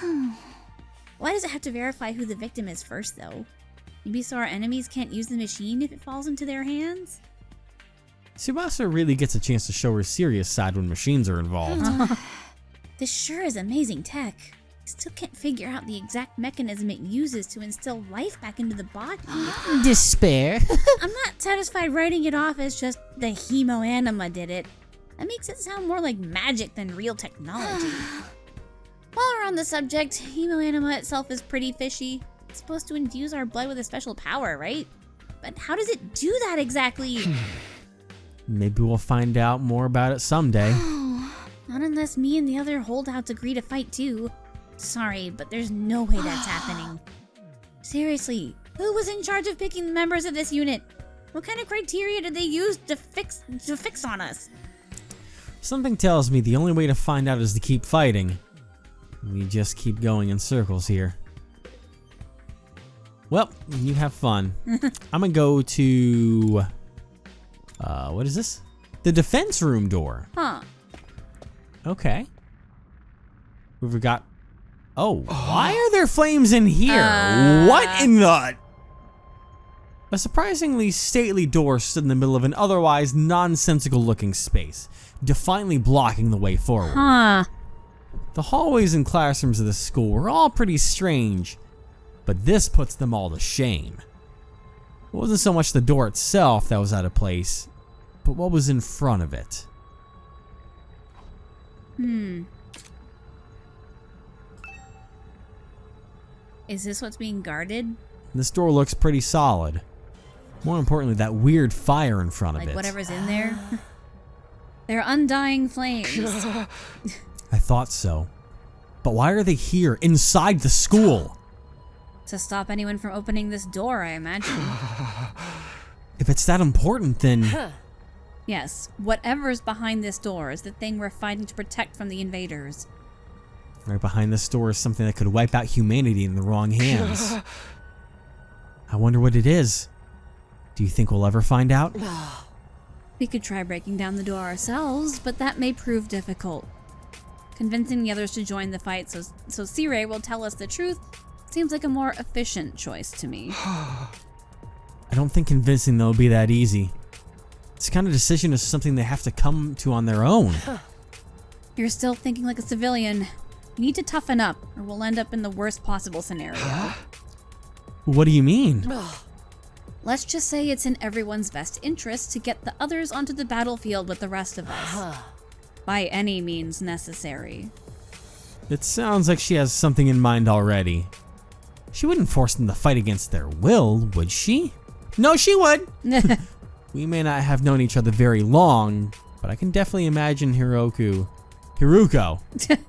[SPEAKER 2] Why does it have to verify who the victim is first, though? Maybe so our enemies can't use the machine if it falls into their hands?
[SPEAKER 1] Tsubasa really gets a chance to show her serious side when machines are involved.
[SPEAKER 2] This sure is amazing tech. I still can't figure out the exact mechanism it uses to instill life back into the body.
[SPEAKER 1] Despair.
[SPEAKER 2] I'm not satisfied writing it off as just the hemoanima did it. That makes it sound more like magic than real technology. While we're on the subject, hemoanima itself is pretty fishy. It's supposed to infuse our blood with a special power, right? But how does it do that exactly?
[SPEAKER 1] Maybe we'll find out more about it someday.
[SPEAKER 2] Not unless me and the other holdouts agree to fight too. Sorry, but there's no way that's happening. Seriously, who was in charge of picking the members of this unit? What kind of criteria did they use to fix on us?
[SPEAKER 1] Something tells me the only way to find out is to keep fighting. We just keep going in circles here. Well, you have fun. I'm gonna go to... what is this? The defense room door.
[SPEAKER 2] Huh.
[SPEAKER 1] Okay. We've got... Oh, why are there flames in here? What in the... A surprisingly stately door stood in the middle of an otherwise nonsensical looking space, defiantly blocking the way forward.
[SPEAKER 2] Huh.
[SPEAKER 1] The hallways and classrooms of the school were all pretty strange, but this puts them all to shame. It wasn't so much the door itself that was out of place, but what was in front of it.
[SPEAKER 2] Is this what's being guarded?
[SPEAKER 1] This door looks pretty solid. More importantly, that weird fire in front of it.
[SPEAKER 2] Like whatever's in there? They're undying flames.
[SPEAKER 1] I thought so. But why are they here, inside the school?
[SPEAKER 2] To stop anyone from opening this door, I imagine.
[SPEAKER 1] If it's that important, then...
[SPEAKER 2] Yes, whatever's behind this door is the thing we're fighting to protect from the invaders.
[SPEAKER 1] Right behind this door is something that could wipe out humanity in the wrong hands. I wonder what it is. Do you think we'll ever find out?
[SPEAKER 2] We could try breaking down the door ourselves, but that may prove difficult. Convincing the others to join the fight so Sirei will tell us the truth seems like a more efficient choice to me.
[SPEAKER 1] I don't think convincing them will be that easy. This kind of decision is something they have to come to on their own.
[SPEAKER 2] You're still thinking like a civilian. You need to toughen up, or we'll end up in the worst possible scenario.
[SPEAKER 1] What do you mean?
[SPEAKER 2] Let's just say it's in everyone's best interest to get the others onto the battlefield with the rest of us. By any means necessary.
[SPEAKER 1] It sounds like she has something in mind already. She wouldn't force them to fight against their will, would she? No, she would! We may not have known each other very long, but I can definitely imagine Hiruko.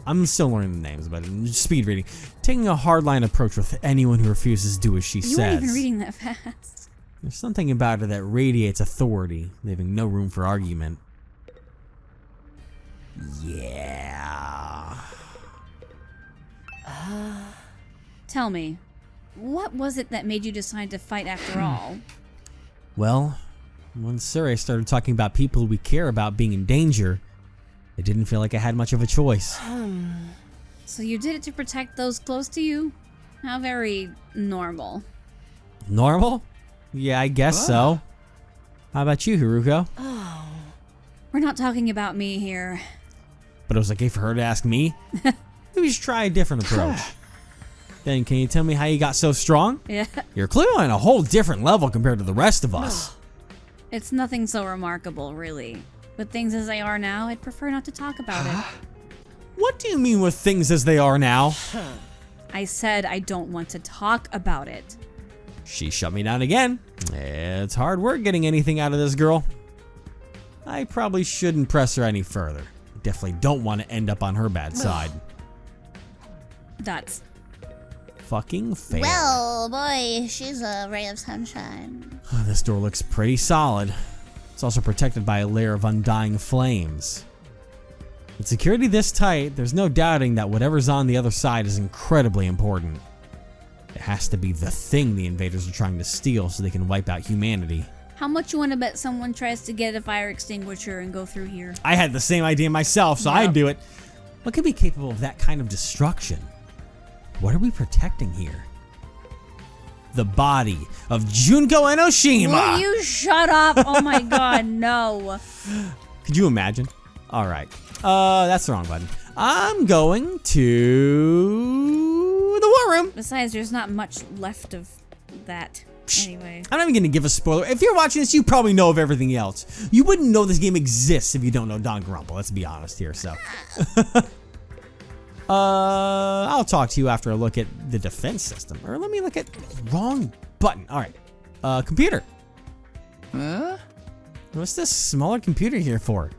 [SPEAKER 1] I'm still learning the names, but speed reading. Taking a hardline approach with anyone who refuses to do as she says.
[SPEAKER 2] You weren't even reading that fast.
[SPEAKER 1] There's something about her that radiates authority, leaving no room for argument. Yeah.
[SPEAKER 2] Tell me, what was it that made you decide to fight after all?
[SPEAKER 1] Well, when Sirei started talking about people we care about being in danger, it didn't feel like I had much of a choice.
[SPEAKER 2] So you did it to protect those close to you? How very normal.
[SPEAKER 1] Normal? Yeah, I guess so. How about you, Hiruko?
[SPEAKER 2] We're not talking about me here.
[SPEAKER 1] But it was okay for her to ask me? Maybe just try a different approach. Then can you tell me how you got so strong?
[SPEAKER 2] Yeah.
[SPEAKER 1] You're clearly on a whole different level compared to the rest of us.
[SPEAKER 2] It's nothing so remarkable, really. With things as they are now, I'd prefer not to talk about it.
[SPEAKER 1] What do you mean with things as they are now?
[SPEAKER 2] I said I don't want to talk about it.
[SPEAKER 1] She shut me down again. It's hard work getting anything out of this girl. I probably shouldn't press her any further. Definitely don't want to end up on her bad side.
[SPEAKER 2] That's
[SPEAKER 1] fucking fair.
[SPEAKER 3] Well, boy, she's a ray of sunshine.
[SPEAKER 1] This door looks pretty solid. It's also protected by a layer of undying flames. With security this tight, there's no doubting that whatever's on the other side is incredibly important. It has to be the thing the invaders are trying to steal so they can wipe out humanity.
[SPEAKER 2] how much you want to bet someone tries to get a fire extinguisher and go through here?
[SPEAKER 1] I had the same idea myself, so I'd do it. What could be capable of that kind of destruction? What are we protecting here? The body of Junko Enoshima!
[SPEAKER 2] Will you shut up? Oh my god, no.
[SPEAKER 1] Could you imagine? Alright. That's the wrong button. I'm going to the war room.
[SPEAKER 2] Besides, there's not much left of that. Anyway.
[SPEAKER 1] I'm not even going to give a spoiler. If you're watching this, you probably know of everything else. You wouldn't know this game exists if you don't know Don Grumple. Let's be honest here, so. I'll talk to you after I look at the defense system. Or let me look at wrong button. All right. Computer.
[SPEAKER 4] Huh?
[SPEAKER 1] What's this smaller computer here for?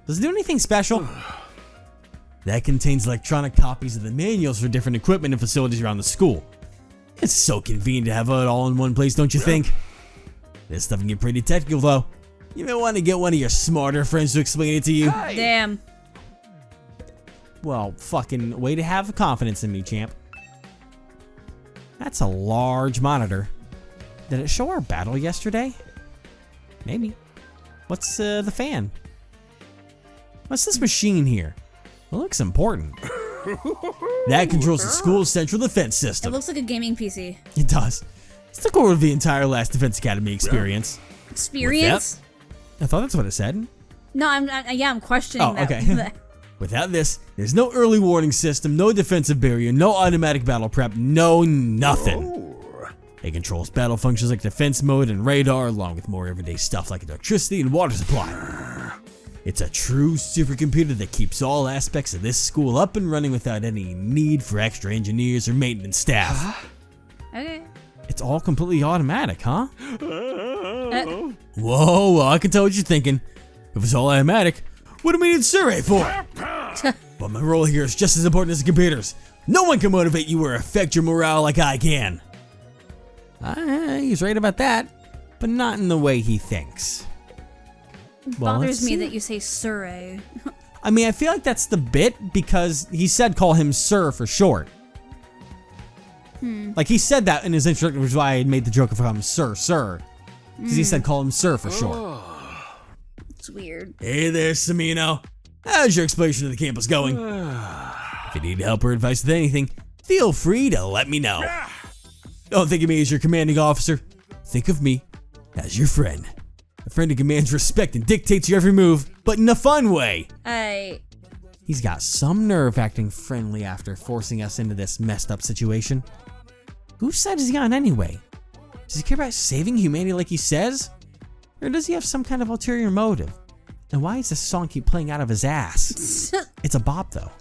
[SPEAKER 1] Does it do anything special? That contains electronic copies of the manuals for different equipment and facilities around the school. It's so convenient to have it all in one place, don't you think? This stuff can get pretty technical, though. You may want to get one of your smarter friends to explain it to you.
[SPEAKER 4] Hey.
[SPEAKER 2] Damn.
[SPEAKER 1] Well, fucking way to have confidence in me, champ. That's a large monitor. Did it show our battle yesterday? Maybe. What's the fan? What's this machine here? It looks important. That controls the school's central defense
[SPEAKER 2] It
[SPEAKER 1] system.
[SPEAKER 2] looks like a gaming PC.
[SPEAKER 1] It does. It's the core of the entire last Defense Academy experience.
[SPEAKER 2] Experience?
[SPEAKER 1] I thought that's what it said.
[SPEAKER 2] No, I'm questioning that.
[SPEAKER 1] Okay. Without this, there's no early warning system, no defensive barrier, no automatic battle prep, no nothing. It controls battle functions like defense mode and radar, along with more everyday stuff like electricity and water supply. It's a true supercomputer that keeps all aspects of this school up and running without any need for extra engineers or maintenance staff.
[SPEAKER 2] Okay.
[SPEAKER 1] It's all completely automatic, huh? Whoa, well, I can tell what you're thinking. If it's all automatic, what do we need Sirei for? But my role here is just as important as the computers. No one can motivate you or affect your morale like I can. He's right about that, but not in the way he thinks. Well,
[SPEAKER 2] Bothers me that you say Sirei.
[SPEAKER 1] I mean, I feel like that's the bit because he said call him Sir for short. Like he said that in his introduction, which is why I made the joke of calling him Sir. Because he said call him Sir for short.
[SPEAKER 2] It's weird.
[SPEAKER 1] Hey there, Samino. How's your exploration of the campus going? If you need help or advice with anything, feel free to let me know. Don't think of me as your commanding officer. Think of me as your friend. A friend who commands respect and dictates your every move, but in a fun way. He's got some nerve acting friendly after forcing us into this messed up situation. Whose side is he on anyway? Does he care about saving humanity like he says? Or does he have some kind of ulterior motive? And why does this song keep playing out of his ass? It's a bop though.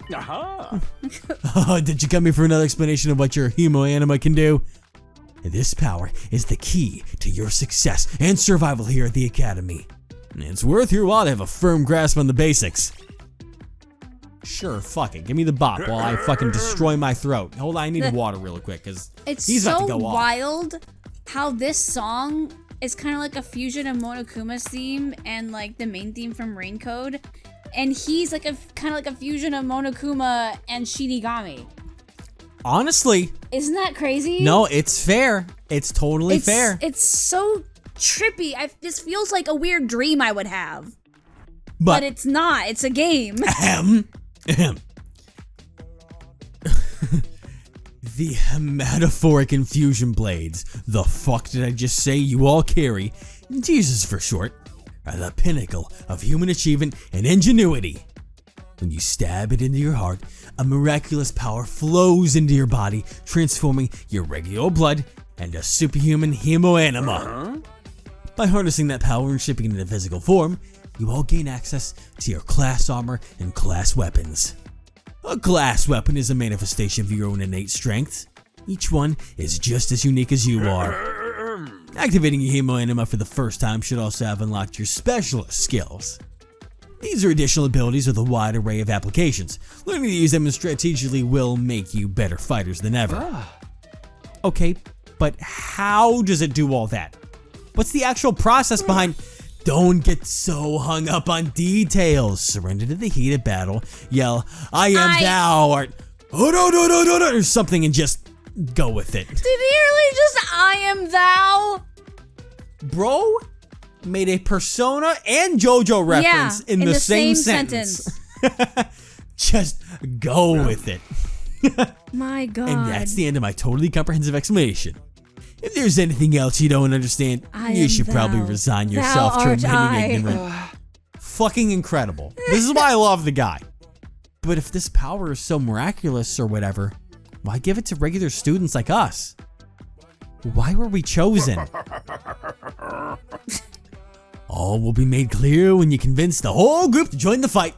[SPEAKER 1] Oh, did you come here for another explanation of what your hemoanima can do? This power is the key to your success and survival here at the Academy. It's worth your while to have a firm grasp on the basics. Sure, fuck it. Give me the bop while I fucking destroy my throat. Hold on, I need water real quick because he's about to go off.
[SPEAKER 2] It's so wild how this song is kind of like a fusion of Monokuma's theme and like the main theme from Rain Code. And he's like a kind of like a fusion of Monokuma and Shinigami.
[SPEAKER 1] Honestly.
[SPEAKER 2] Isn't that crazy?
[SPEAKER 1] No, it's fair. It's totally fair.
[SPEAKER 2] It's so trippy. This feels like a weird dream I would have. But it's not. It's a game.
[SPEAKER 1] The hematophoric infusion blades, the fuck did I just say, you all carry, Jesus for short, are the pinnacle of human achievement and ingenuity. When you stab it into your heart, a miraculous power flows into your body, transforming your regular blood into superhuman hemoanima. By harnessing that power and shipping it into physical form, you all gain access to your class armor and class weapons. A class weapon is a manifestation of your own innate strengths. Each one is just as unique as you are. Activating your hemoanima for the first time should also have unlocked your specialist skills. These are additional abilities with a wide array of applications. Learning to use them strategically will make you better fighters than ever. Okay, but how does it do all that? What's the actual process behind... Don't get so hung up on details. Surrender to the heat of battle. Yell, I am thou, or or something, and just go with it.
[SPEAKER 2] Did he really just I am thou?
[SPEAKER 1] Bro made a Persona and JoJo reference in the same sentence. Just go with it.
[SPEAKER 2] My God.
[SPEAKER 1] And that's the end of my totally comprehensive explanation. If there's anything else you don't understand, you should probably resign yourself to remaining ignorant. Fucking incredible. This is why I love the guy. But if this power is so miraculous or whatever, why give it to regular students like us? Why were we chosen? All will be made clear when you convince the whole group to join the fight,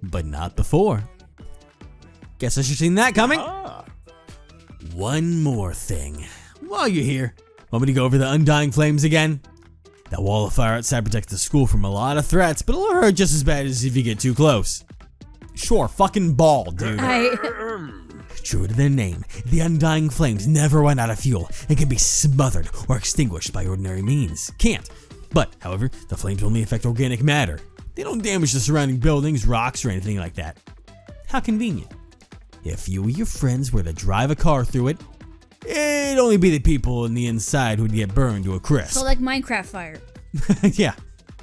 [SPEAKER 1] but not before. Guess I should have seen that coming. One more thing. While you're here, want me to go over the Undying Flames again? That wall of fire outside protects the school from a lot of threats, but it'll hurt just as bad as if you get too close. Sure, fucking ball, dude. True to their name, the Undying Flames never run out of fuel and can be smothered or extinguished by ordinary means. Can't. But, however, the flames only affect organic matter. They don't damage the surrounding buildings, rocks, or anything like that. How convenient. If you or your friends were to drive a car through it, it'd only be the people in the inside who'd get burned to a crisp.
[SPEAKER 2] So like Minecraft fire.
[SPEAKER 1] Yeah.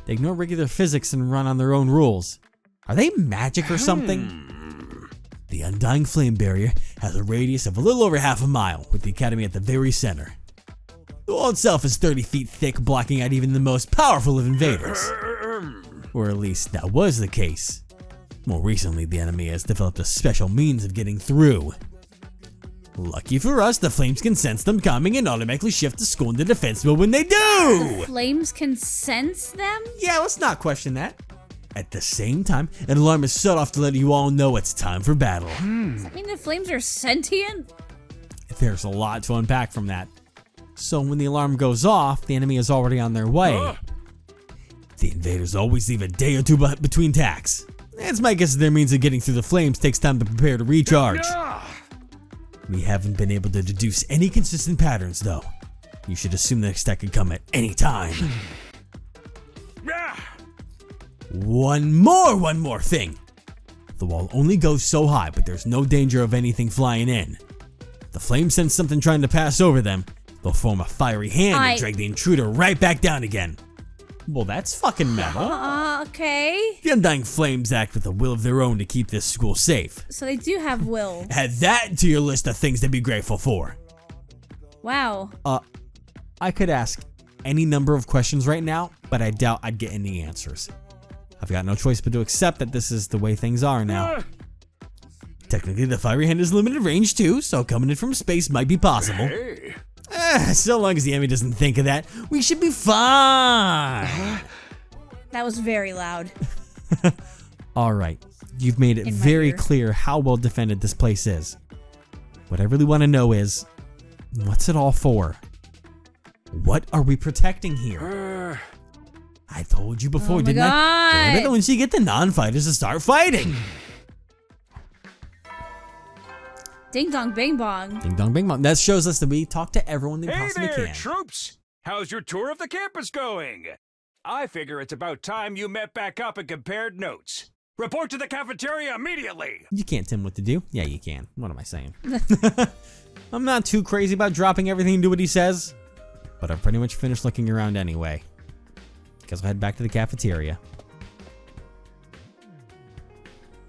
[SPEAKER 1] They ignore regular physics and run on their own rules. Are they magic or something? The Undying Flame Barrier has a radius of a little over half a mile, with the Academy at the very center. The wall itself is 30 feet thick, blocking out even the most powerful of invaders. Or at least that was the case. More recently, the enemy has developed a special means of getting through. Lucky for us, the flames can sense them coming and automatically shift the school into defense mode when they do!
[SPEAKER 2] Flames can sense them?
[SPEAKER 1] Yeah, let's not question that. At the same time, an alarm is set off to let you all know it's time for battle.
[SPEAKER 2] Does that mean the flames are sentient?
[SPEAKER 1] There's a lot to unpack from that. So when the alarm goes off, the enemy is already on their way. The invaders always leave a day or two between attacks. It's my guess that their means of getting through the flames takes time to prepare to recharge. We haven't been able to deduce any consistent patterns, though. You should assume the next attack could come at any time. One more thing. The wall only goes so high, but there's no danger of anything flying in. The flames sense something trying to pass over them. They'll form a fiery hand and drag the intruder right back down again. Well, that's fucking metal.
[SPEAKER 2] Okay.
[SPEAKER 1] The Undying Flames act with a will of their own to keep this school safe.
[SPEAKER 2] So they do have will.
[SPEAKER 1] Add that to your list of things to be grateful for.
[SPEAKER 2] Wow.
[SPEAKER 1] I could ask any number of questions right now, but I doubt I'd get any answers. I've got no choice but to accept that this is the way things are now. Technically, the fiery hand is limited range too, so coming in from space might be possible. So long as the enemy doesn't think of that, we should be fine.
[SPEAKER 2] That was very loud.
[SPEAKER 1] Alright, you've made it very clear how well defended this place is. What I really want to know is, what's it all for? What are we protecting here? I told you before, didn't I? Remember when you get the non-fighters to start fighting.
[SPEAKER 2] Ding dong bing bong.
[SPEAKER 1] Ding dong bing bong. That shows us that we talk to everyone they possibly
[SPEAKER 5] Hey there,
[SPEAKER 1] can.
[SPEAKER 5] troops! How's your tour of the campus going? I figure it's about time you met back up and compared notes. Report to the cafeteria immediately!
[SPEAKER 1] You can't tell him what to do. Yeah, you can. What am I saying? I'm not too crazy about dropping everything and do what he says, but I've pretty much finished looking around anyway. Guess I'll head back to the cafeteria.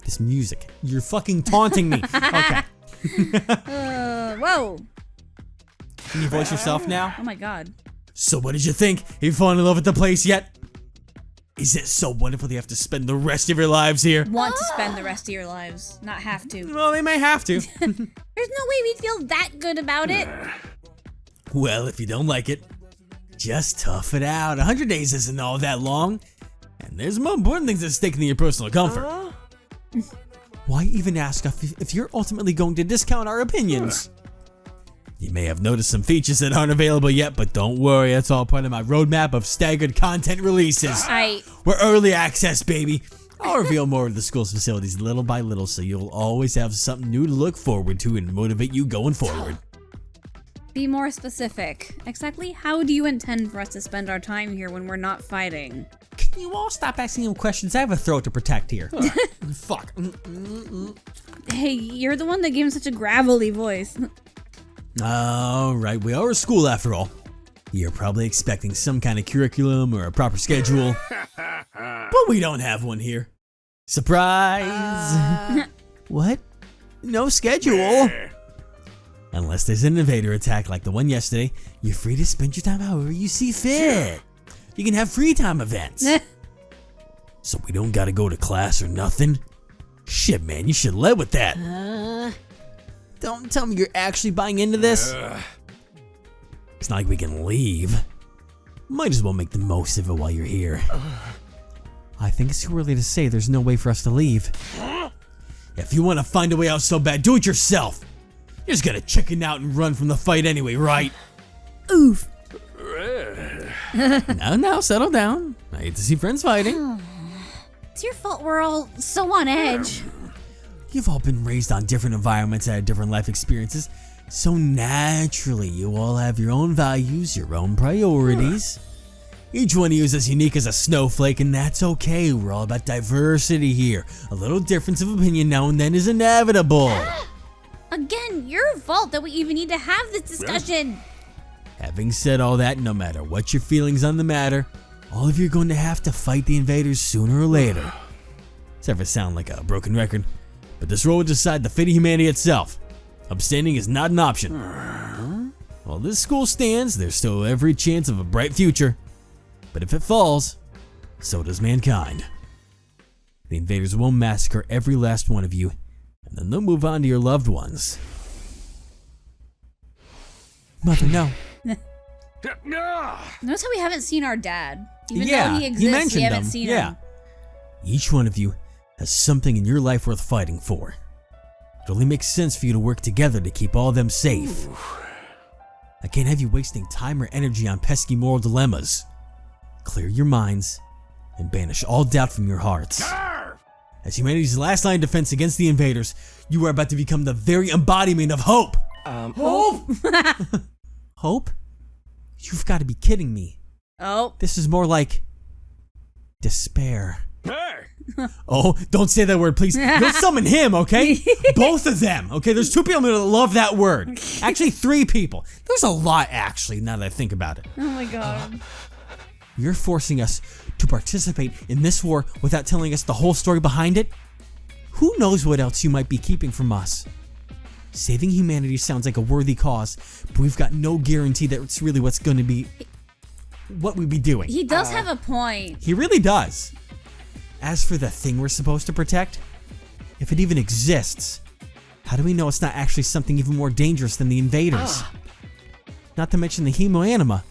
[SPEAKER 1] This music. You're fucking taunting me. Okay.
[SPEAKER 2] Whoa.
[SPEAKER 1] Can you voice yourself now?
[SPEAKER 2] Oh my god.
[SPEAKER 1] So what did you think? Have you fallen in love with the place yet? Is it so wonderful you have to spend the rest of your lives here?
[SPEAKER 2] Want to spend the rest of your lives, not have to.
[SPEAKER 1] Well, they may have to.
[SPEAKER 2] There's no way we'd feel that good about it.
[SPEAKER 1] Well, if you don't like it, just tough it out. 100 days isn't all that long. And there's more important things at stake than your personal comfort. Why even ask if you're ultimately going to discount our opinions? You may have noticed some features that aren't available yet, but don't worry, that's all part of my roadmap of staggered content releases. We're early access, baby. I'll reveal more of the school's facilities little by little, so you'll always have something new to look forward to and motivate you going forward.
[SPEAKER 2] Be more specific. Exactly how do you intend for us to spend our time here when we're not fighting?
[SPEAKER 1] Can you all stop asking him questions? I have a throat to protect here. Fuck.
[SPEAKER 2] Hey, you're the one that gave him such a gravelly voice.
[SPEAKER 1] Alright, we are a school after all. You're probably expecting some kind of curriculum or a proper schedule. But we don't have one here. Surprise! What? No schedule? Unless there's an invader attack like the one yesterday, you're free to spend your time however you see fit. You can have free time events. So we don't gotta go to class or nothing? Shit, man, you should lead with that. Don't tell me you're actually buying into this. It's not like we can leave. Might as well make the most of it while you're here. I think it's too early to say there's no way for us to leave. If you want to find a way out so bad, do it yourself. You're just gonna chicken out and run from the fight anyway, right?
[SPEAKER 2] Oof.
[SPEAKER 1] Now, settle down. I hate to see friends fighting.
[SPEAKER 2] It's your fault we're all so on edge.
[SPEAKER 1] You've all been raised on different environments and had different life experiences, so naturally you all have your own values, your own priorities. Each one of you is as unique as a snowflake, and that's okay. We're all about diversity here. A little difference of opinion now and then is inevitable.
[SPEAKER 2] Again, your fault that we even need to have this discussion.
[SPEAKER 1] Having said all that, no matter what your feelings on the matter, all of you are going to have to fight the invaders sooner or later. Does ever sound like a broken record? But this road will decide the fate of humanity itself. Abstaining is not an option. While this school stands, there's still every chance of a bright future. But if it falls, so does mankind. The invaders will massacre every last one of you, and then they'll move on to your loved ones. Mother, no.
[SPEAKER 2] Notice how we haven't seen our dad. Even
[SPEAKER 1] Yeah,
[SPEAKER 2] though
[SPEAKER 1] he
[SPEAKER 2] he exists,
[SPEAKER 1] mentioned
[SPEAKER 2] we haven't
[SPEAKER 1] him,
[SPEAKER 2] seen
[SPEAKER 1] yeah.
[SPEAKER 2] him.
[SPEAKER 1] Each one of you has something in your life worth fighting for. It only makes sense for you to work together to keep all of them safe. I can't have you wasting time or energy on pesky moral dilemmas. Clear your minds and banish all doubt from your hearts. As humanity's last line of defense against the invaders, you are about to become the very embodiment of hope. Hope? Hope? You've got to be kidding me.
[SPEAKER 2] Oh.
[SPEAKER 1] This is more like despair. Oh, don't say that word, please. You'll summon him, okay? Both of them, okay? There's 2 people that love that word. Actually, 3 people. There's a lot, actually, now that I think about it.
[SPEAKER 2] Oh my god.
[SPEAKER 1] You're forcing us to participate in this war without telling us the whole story behind it? Who knows what else you might be keeping from us? Saving humanity sounds like a worthy cause, but we've got no guarantee that it's really what's going to be what we'd be doing.
[SPEAKER 2] He does have a point.
[SPEAKER 1] He really does. As for the thing we're supposed to protect, if it even exists, how do we know it's not actually something even more dangerous than the invaders? Not to mention the hemoanima.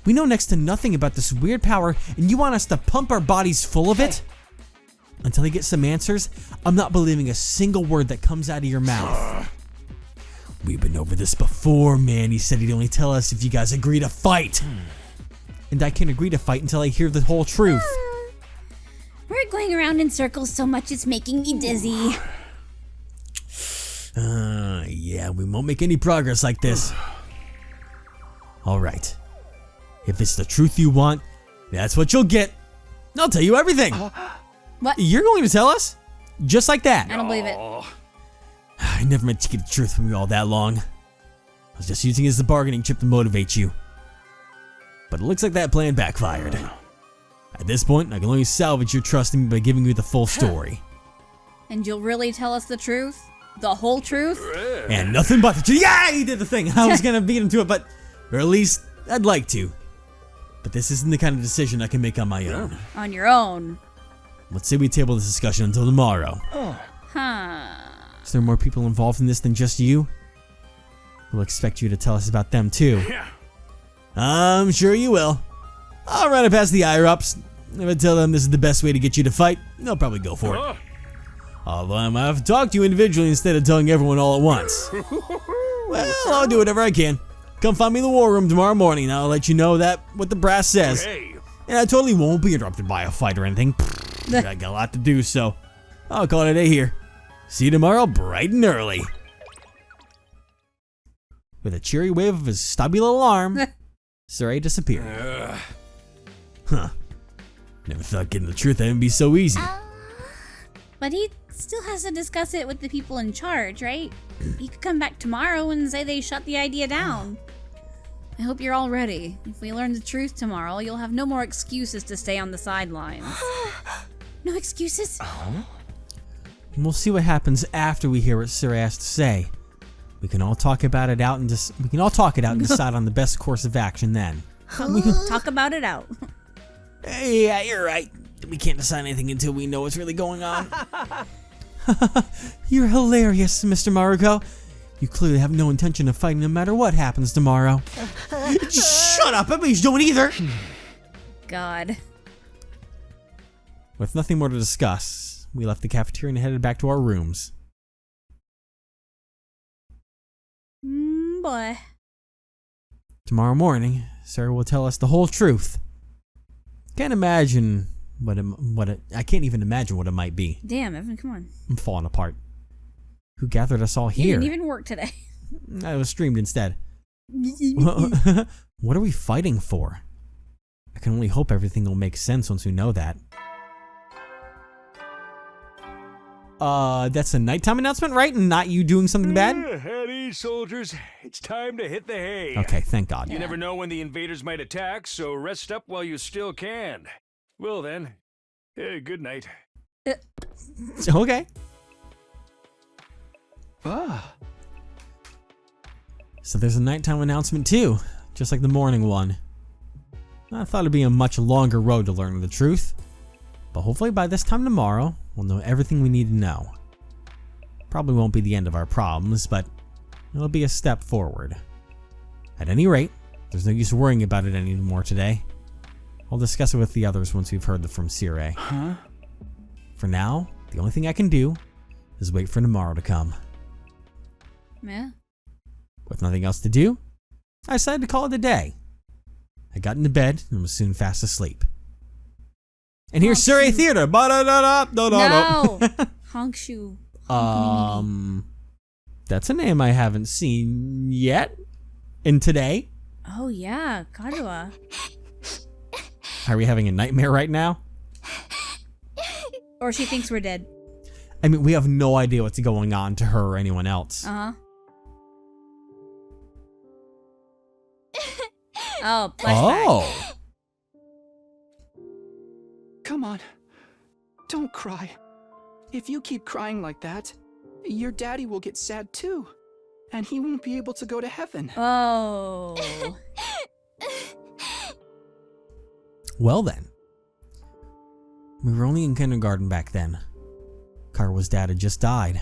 [SPEAKER 1] We know next to nothing about this weird power, and you want us to pump our bodies full of it? Until I get some answers, I'm not believing a single word that comes out of your mouth. We've been over this before, man. He said he'd only tell us if you guys agree to fight. And I can't agree to fight until I hear the whole truth.
[SPEAKER 2] We're going around in circles so much it's making me dizzy.
[SPEAKER 1] Yeah, we won't make any progress like this. Alright. If it's the truth you want, that's what you'll get. I'll tell you everything.
[SPEAKER 2] What?
[SPEAKER 1] You're going to tell us? Just like that.
[SPEAKER 2] I don't believe it.
[SPEAKER 1] I never meant to keep the truth from you all that long. I was just using it as the bargaining chip to motivate you. But it looks like that plan backfired. At this point, I can only salvage your trust in me by giving you the full story.
[SPEAKER 2] And you'll really tell us the truth? The whole truth?
[SPEAKER 1] And nothing but the truth. Yeah, he did the thing. I was gonna beat him to it, but or at least I'd like to. But this isn't the kind of decision I can make on my own.
[SPEAKER 2] On your own?
[SPEAKER 1] Let's say we table this discussion until tomorrow.
[SPEAKER 2] Huh.
[SPEAKER 1] Is there more people involved in this than just you? We'll expect you to tell us about them too. I'm sure you will. I'll run it past the higher-ups. If I tell them this is the best way to get you to fight, they'll probably go for it. Although I might have to talk to you individually instead of telling everyone all at once. Well, I'll do whatever I can. Come find me in the war room tomorrow morning and I'll let you know that what the brass says.
[SPEAKER 5] Hey.
[SPEAKER 1] And I totally won't be interrupted by a fight or anything. I got a lot to do, so I'll call it a day here. See you tomorrow bright and early. With a cheery wave of his stubby little arm, Sirei disappeared. Huh. Never thought getting the truth out would be so easy.
[SPEAKER 2] But he still has to discuss it with the people in charge, right? He could come back tomorrow and say they shut the idea down. I hope you're all ready. If we learn the truth tomorrow, you'll have no more excuses to stay on the sidelines.
[SPEAKER 3] No excuses?
[SPEAKER 1] And we'll see what happens after we hear what Sirei has to say. We can all talk about it out and decide on the best course of action then.
[SPEAKER 2] We can talk about it out.
[SPEAKER 1] Yeah, you're right. We can't decide anything until we know what's really going on. You're hilarious, Mr. Maruko. You clearly have no intention of fighting no matter what happens tomorrow. Shut up, everybody's doing either.
[SPEAKER 2] God.
[SPEAKER 1] With nothing more to discuss, we left the cafeteria and headed back to our rooms.
[SPEAKER 2] Boy.
[SPEAKER 1] Tomorrow morning, Sarah will tell us the whole truth. Can't imagine I can't even imagine what it might be.
[SPEAKER 2] Damn, Evan, come on.
[SPEAKER 1] I'm falling apart. Who gathered us all
[SPEAKER 2] You
[SPEAKER 1] here?
[SPEAKER 2] didn't even work today.
[SPEAKER 1] I was streamed instead. What are we fighting for? I can only hope everything will make sense once we know that. That's a nighttime announcement, right? And not you doing something bad?
[SPEAKER 5] At ease, soldiers. It's time to hit the hay.
[SPEAKER 1] Okay, thank God.
[SPEAKER 5] You never know when the invaders might attack, so rest up while you still can. Well then, good night.
[SPEAKER 1] Okay. So there's a nighttime announcement too, just like the morning one. I thought it'd be a much longer road to learning the truth, but hopefully by this time tomorrow, we'll know everything we need to know. Probably won't be the end of our problems, but it'll be a step forward. At any rate, there's no use worrying about it anymore today. I'll discuss it with the others once we've heard from Sirei. For now, the only thing I can do is wait for tomorrow to come.
[SPEAKER 2] Yeah.
[SPEAKER 1] With nothing else to do, I decided to call it a day. I got into bed and was soon fast asleep. And here's Sirei Theater.
[SPEAKER 2] No. Honkshu.
[SPEAKER 1] That's a name I haven't seen yet. And today?
[SPEAKER 2] Oh yeah, Karuha.
[SPEAKER 1] Are we having a nightmare right now?
[SPEAKER 2] Or she thinks we're dead.
[SPEAKER 1] I mean, we have no idea what's going on to her or anyone else.
[SPEAKER 2] Uh-huh. Oh, flashback.
[SPEAKER 1] Oh.
[SPEAKER 4] Come on. Don't cry. If you keep crying like that, your daddy will get sad too. And he won't be able to go to heaven.
[SPEAKER 2] Oh.
[SPEAKER 1] Well then. We were only in kindergarten back then. Karua's dad had just died.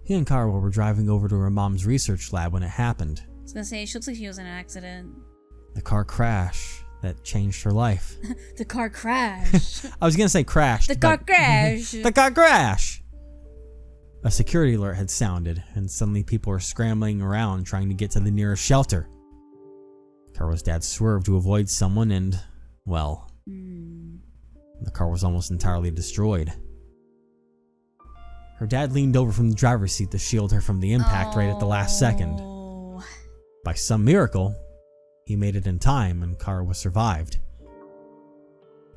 [SPEAKER 1] He and Karua were driving over to her mom's research lab when it happened.
[SPEAKER 2] I was gonna say, she looks like she was in an accident.
[SPEAKER 1] The car crash that changed her life.
[SPEAKER 2] The car crashed.
[SPEAKER 1] I was gonna say crashed.
[SPEAKER 2] The car crashed.
[SPEAKER 1] The car crash. A security alert had sounded, and suddenly people were scrambling around trying to get to the nearest shelter. Karua's dad swerved to avoid someone and, well, the car was almost entirely destroyed. Her dad leaned over from the driver's seat to shield her from the impact right at the last second. By some miracle, he made it in time and Karua survived.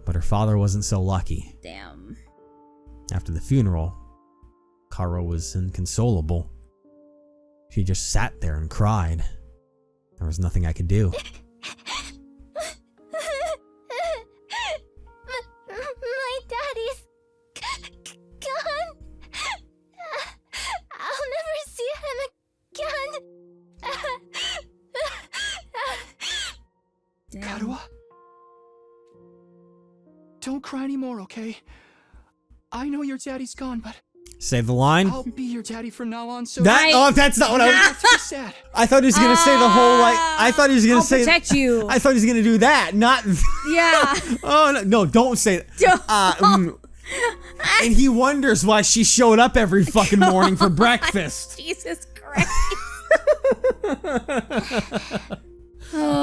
[SPEAKER 1] But her father wasn't so lucky.
[SPEAKER 2] Damn.
[SPEAKER 1] After the funeral, Karua was inconsolable. She just sat there and cried. There was nothing I could do.
[SPEAKER 3] My daddy's gone. I'll never see him again.
[SPEAKER 2] Damn.
[SPEAKER 4] Karua? Don't cry anymore, okay? I know your daddy's gone, but
[SPEAKER 1] Say the line.
[SPEAKER 4] I'll be your daddy from now on, so
[SPEAKER 1] That's not what I was.
[SPEAKER 4] don't have to be sad.
[SPEAKER 1] I thought he was gonna say the whole like. I thought he was gonna
[SPEAKER 2] I'll
[SPEAKER 1] say.
[SPEAKER 2] protect you.
[SPEAKER 1] I thought he was gonna do that, not.
[SPEAKER 2] Yeah.
[SPEAKER 1] Oh no! Don't say that. And he wonders why she showed up every fucking morning for breakfast.
[SPEAKER 2] Jesus Christ.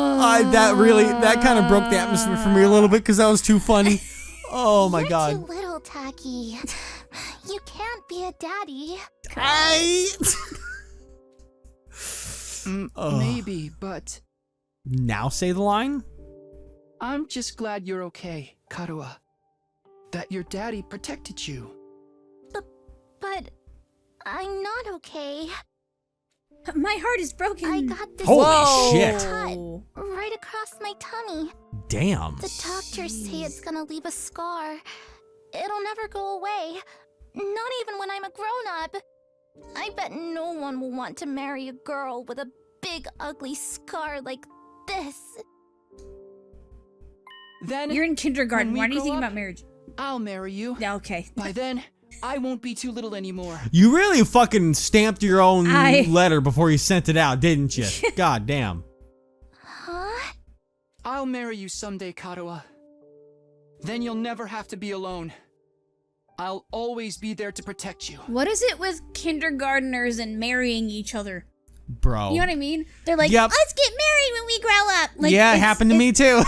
[SPEAKER 1] That kind of broke the atmosphere for me a little bit because that was too funny. Oh my
[SPEAKER 3] You're
[SPEAKER 1] god.
[SPEAKER 3] too little, Taki. You can't be a daddy.
[SPEAKER 4] Maybe, but
[SPEAKER 1] Now say the line.
[SPEAKER 4] I'm just glad you're okay, Karua. That your daddy protected you.
[SPEAKER 3] But I'm not okay.
[SPEAKER 2] My heart is broken.
[SPEAKER 3] I got this
[SPEAKER 1] Holy shit.
[SPEAKER 3] cut right across my tummy.
[SPEAKER 1] Damn.
[SPEAKER 3] The doctors say it's gonna leave a scar. It'll never go away. Not even when I'm a grown-up. I bet no one will want to marry a girl with a big ugly scar like this.
[SPEAKER 4] Then
[SPEAKER 2] You're in kindergarten.
[SPEAKER 4] when we
[SPEAKER 2] Why are you
[SPEAKER 4] grow
[SPEAKER 2] thinking
[SPEAKER 4] up,
[SPEAKER 2] about marriage?
[SPEAKER 4] I'll marry you.
[SPEAKER 2] Yeah, okay.
[SPEAKER 4] By then, I won't be too little anymore.
[SPEAKER 1] You really fucking stamped your own
[SPEAKER 2] I-
[SPEAKER 1] letter before you sent it out, didn't you? God damn.
[SPEAKER 3] Huh?
[SPEAKER 4] I'll marry you someday, Karua. Then you'll never have to be alone. I'll always be there to protect you.
[SPEAKER 2] What is it with kindergartners and marrying each other?
[SPEAKER 1] Bro.
[SPEAKER 2] You know what I mean? They're like,
[SPEAKER 1] Yep.
[SPEAKER 2] let's get married when we grow up. Like,
[SPEAKER 1] Yeah, it happened to me too.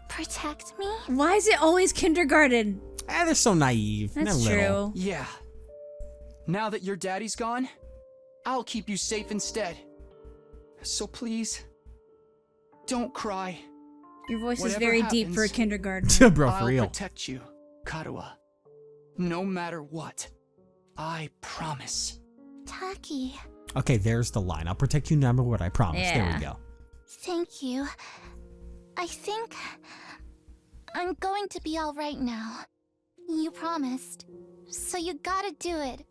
[SPEAKER 3] Protect me?
[SPEAKER 2] Why is it always kindergarten?
[SPEAKER 1] They're so naive.
[SPEAKER 2] That's
[SPEAKER 1] They're little.
[SPEAKER 2] true.
[SPEAKER 4] Yeah. Now that your daddy's gone, I'll keep you safe instead. So please, don't cry.
[SPEAKER 2] Your voice is
[SPEAKER 4] Whatever
[SPEAKER 2] very deep for a
[SPEAKER 4] happens,
[SPEAKER 2] kindergartner.
[SPEAKER 1] Bro, for
[SPEAKER 4] I'll
[SPEAKER 1] real.
[SPEAKER 4] protect you, Karua. No matter what. I promise.
[SPEAKER 3] Taki,
[SPEAKER 1] Okay, there's the line. I'll protect you no matter what, I promise. There
[SPEAKER 2] Yeah.
[SPEAKER 1] we go.
[SPEAKER 3] thank you. I think I'm going to be all right now. You promised. So you gotta do it.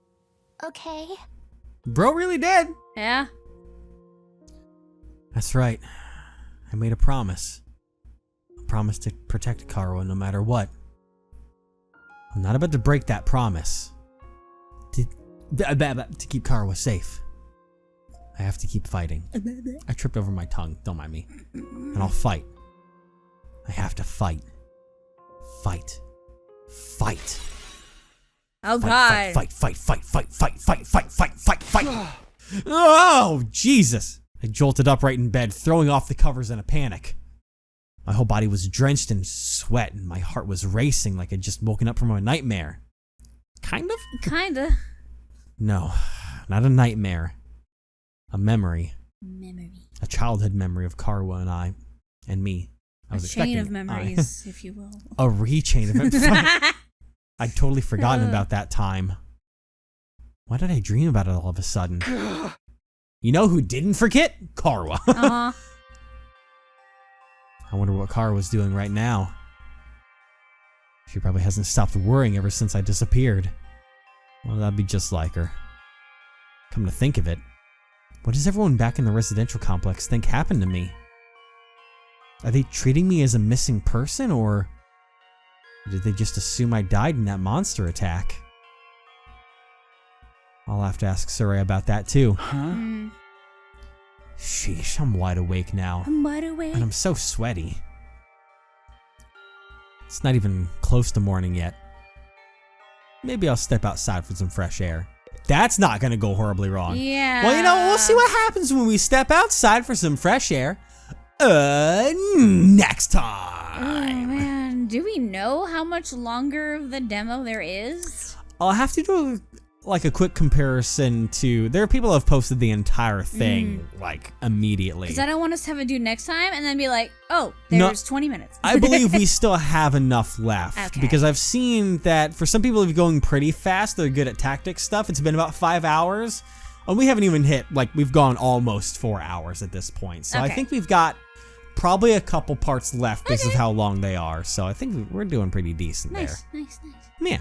[SPEAKER 3] Okay?
[SPEAKER 1] Bro really did.
[SPEAKER 2] Yeah.
[SPEAKER 1] That's right. I made a promise. A promise to protect Karua no matter what. I'm not about to break that promise. To keep Karua safe. I have to keep fighting. I tripped over my tongue. Don't mind me. And I'll fight. I have to fight. Fight. Fight.
[SPEAKER 2] Oh, God.
[SPEAKER 1] Fight. Oh, Jesus. I jolted upright in bed, throwing off the covers in a panic. My whole body was drenched in sweat, and my heart was racing like I'd just woken up from a nightmare. Kind of?
[SPEAKER 2] Kinda.
[SPEAKER 1] No, not a nightmare. A memory.
[SPEAKER 2] Memory.
[SPEAKER 1] A childhood memory of Karua and I. And me. I was
[SPEAKER 2] A chain
[SPEAKER 1] expecting
[SPEAKER 2] of memories, if you will.
[SPEAKER 1] A re-chain of I'd totally forgotten about that time. Why did I dream about it all of a sudden? You know who didn't forget? Karua.
[SPEAKER 2] Uh-huh.
[SPEAKER 1] I wonder what Karua's doing right now. She probably hasn't stopped worrying ever since I disappeared. Well, that'd be just like her. Come to think of it, what does everyone back in the residential complex think happened to me? Are they treating me as a missing person, or did they just assume I died in that monster attack? I'll have to ask Sirei about that too.
[SPEAKER 4] Huh?
[SPEAKER 1] Sheesh, I'm wide awake now.
[SPEAKER 2] I'm wide awake.
[SPEAKER 1] And I'm so sweaty. It's not even close to morning yet. maybe I'll step outside for some fresh air. That's not going to go horribly wrong.
[SPEAKER 2] Yeah.
[SPEAKER 1] Well, we'll see what happens when we step outside for some fresh air. Next time.
[SPEAKER 2] Oh, man. Do we know how much longer of the demo there is?
[SPEAKER 1] I'll have to do like a quick comparison to. There are people who have posted the entire thing like immediately.
[SPEAKER 2] Because I don't want us to have a do next time and then be like, oh, there's 20 minutes.
[SPEAKER 1] I believe we still have enough left.
[SPEAKER 2] Okay.
[SPEAKER 1] Because I've seen that for some people who are going pretty fast, they're good at tactics stuff. It's been about 5 hours. And we haven't even hit, like, we've gone almost 4 hours at this point. So I think we've got probably a couple parts left because of how long they are. So I think we're doing pretty decent there.
[SPEAKER 2] Nice.
[SPEAKER 1] Yeah.